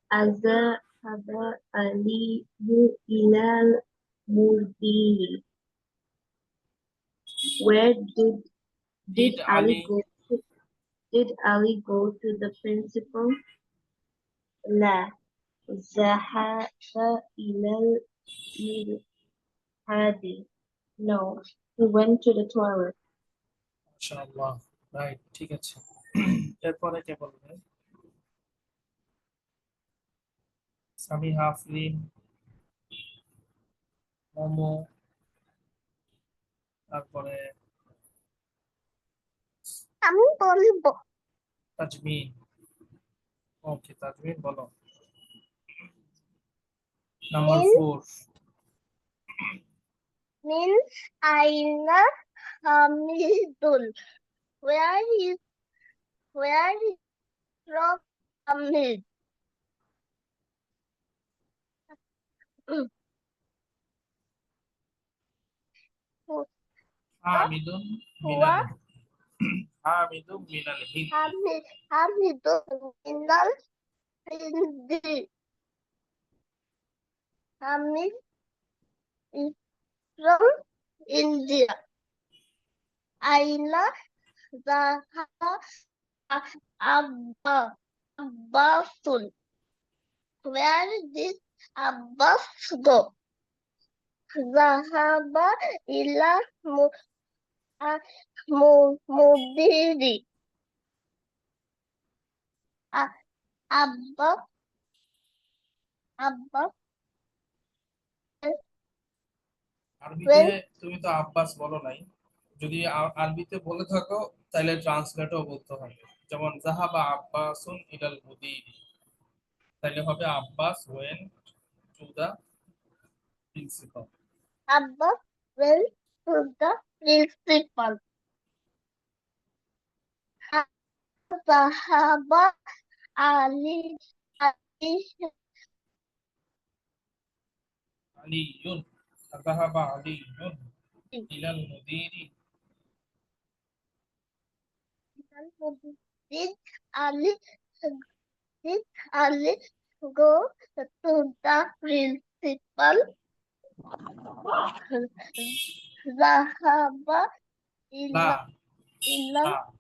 Azahaba Aliyu ilal Murdiri. Where did Did Ali Ali go to? Did Ali go to the principal? La. Zahaba ilal Mirhadi. No, he went to the toilet. মাশাআল্লাহ, রাইট, ঠিক আছে। এরপরে কে বলবে? সামিহা আফরিন, মোমো, তারপরে আমি বলবো তাজমিন। ওকে, তাজমিন বলো। Number Min 4। Min Aina Hamidun. Where is from Hamid? হামিদুন মিনাল হামিদুন মিনাল Hindi. Hamidun Minal Hindi. Hamid is from India. Aina Zahaba Abbasul. Where did Abbas go? Zahaba ila Mudiri. Abbas আরবিতে তুমি তো আব্বাস বলো নাই, যদি আরবিতে বলে থাকো তাহলে ট্রান্সলেটও বলতে হবে। যেমন জাহাবা আব্বাসুন ইলাল মুদিরি, তাহলে হবে Abbas went to the principal. Abbas went to the principal. Zahaba Ali আলিয়ুন জাহাবা আলিয়ুন ইলাল মুদিরি। Did Ali go to the principal? Zahaba লা ila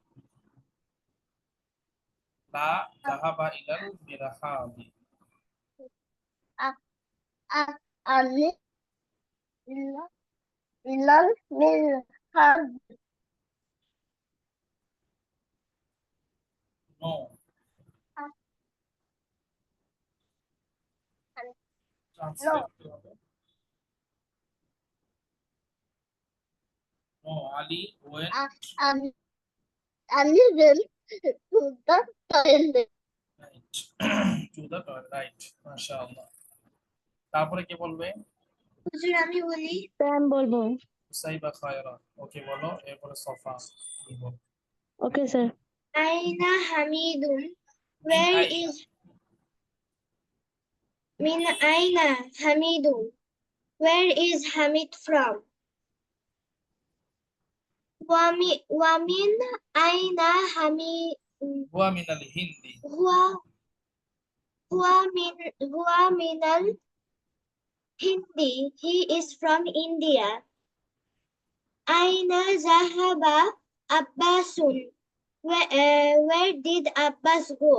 লা জাহাবা ইলাল মিরহাদি। Ali ilal mirhad. No, translate হবে। No, Ali went Ali went to the toilet. Right to the toilet, right, মাশাআল্লাহ। তারপরে কে বলবে? হুজুর আমি বলি আমি বলবো। সাইবা খায়রা। ওকে বলো, এরপরে সফা তুমি বলো। Okay sir. আইনা হামিদুন মিন where আইনা। is Min Aina Hamidun where is Hamid from? Wamin Aina Hamid হুয়া মিনাল Hindi. Huwa Minal Hindi. He is from India. Aina Zahaba Abbasun. Where did Abbas go?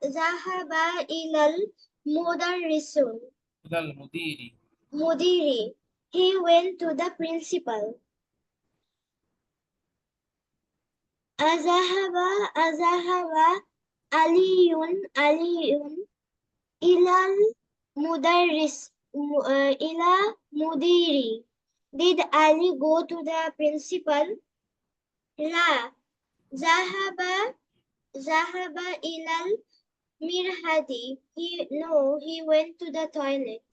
Zahaba ilal Mudarrisun. ইলাল মুদিরি। Mudiri. he went to the principal. Azahaba Aliyun ilal ila mudiri. Did Ali go to the principal? La. Zahaba ilal mirhadi. He went to the toilet.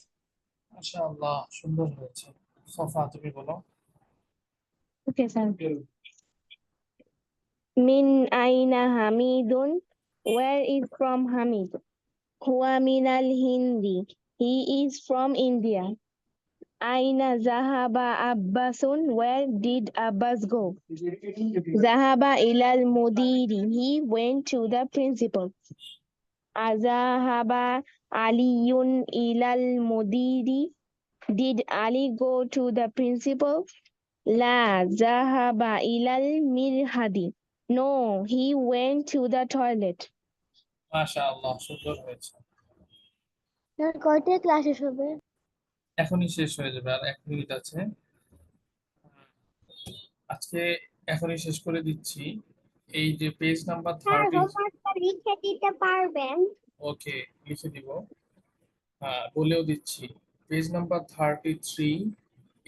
মাশাআল্লাহ, সুন্দর হয়েছে। সফা, তুমি বলো। Okay, sir. Min aina Hamidun? Where is from Hamid? Huwa minal Hindi. He is from India. Aina Zahaba Abbasun? Where did Abbas go? Zahaba ilal mudiri. He went to the principal. Azahaba Aliyun ilal mudiri. Did Ali go to the principal? La Zahaba ilal mirhadi. No, he went to the toilet. মাশাআল্লাহ, সুন্দর হয়েছে। কয়টা ক্লাস শেষ হবে? এখনই শেষ হয়ে যাবে, আর 1 মিনিট আছে। আজকে এখনই শেষ করে দিচ্ছি। এই যে পেজ নাম্বার 30, হোমওয়ার্কটা লিখে দিতে পারবেন? ওকে, লিখে দিব। বলেও দিচ্ছি, পেজ নাম্বার 33,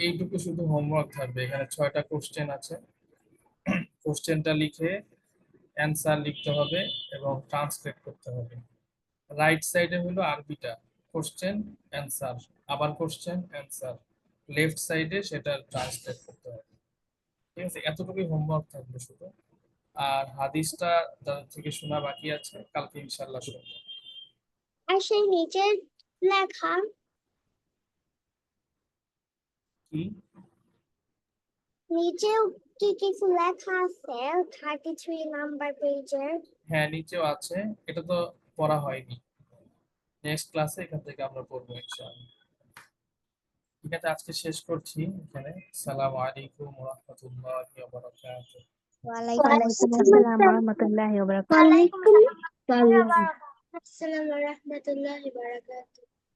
এইটুকু শুধু হোমওয়ার্ক থাকবে। এখানে 6টা কোশ্চেন আছে। কোশ্চেনটা লিখে অ্যান্সার লিখতে হবে এবং ট্রান্সলেট করতে হবে। রাইট সাইডে হলো আরবিটা, কোশ্চেন অ্যান্সার, আবার কোশ্চেন অ্যান্সার। লেফট সাইডে সেটা ট্রান্সলেট করতে হবে। ঠিক আছে, এতটুকুই হোমওয়ার্ক থাকবে শুধু। আর হাদিসটা যাদের থেকে শোনা বাকি আছে, কালকে ইনশাআল্লাহ শুনবো। আর সেই নিচের লেখা কি নিচেও কি কিছু লেখা আছে 33 নাম্বার পেজে? হ্যাঁ, নিচেও আছে, এটা তো পড়া হয়নি। নেক্সট ক্লাসে এখান থেকে আমরা পড়বো ইনশাআল্লাহ। ঠিক আছে, আজকে শেষ করছি এখানে। আসসালামু আলাইকুম ওয়া রাহমাতুল্লাহি ওয়া বারাকাতুহু। Walaikum assalam warahmatullahi wabarakatuh. ওয়ালাইকুম Assalamu alaikum warahmatullahi wabarakatuh.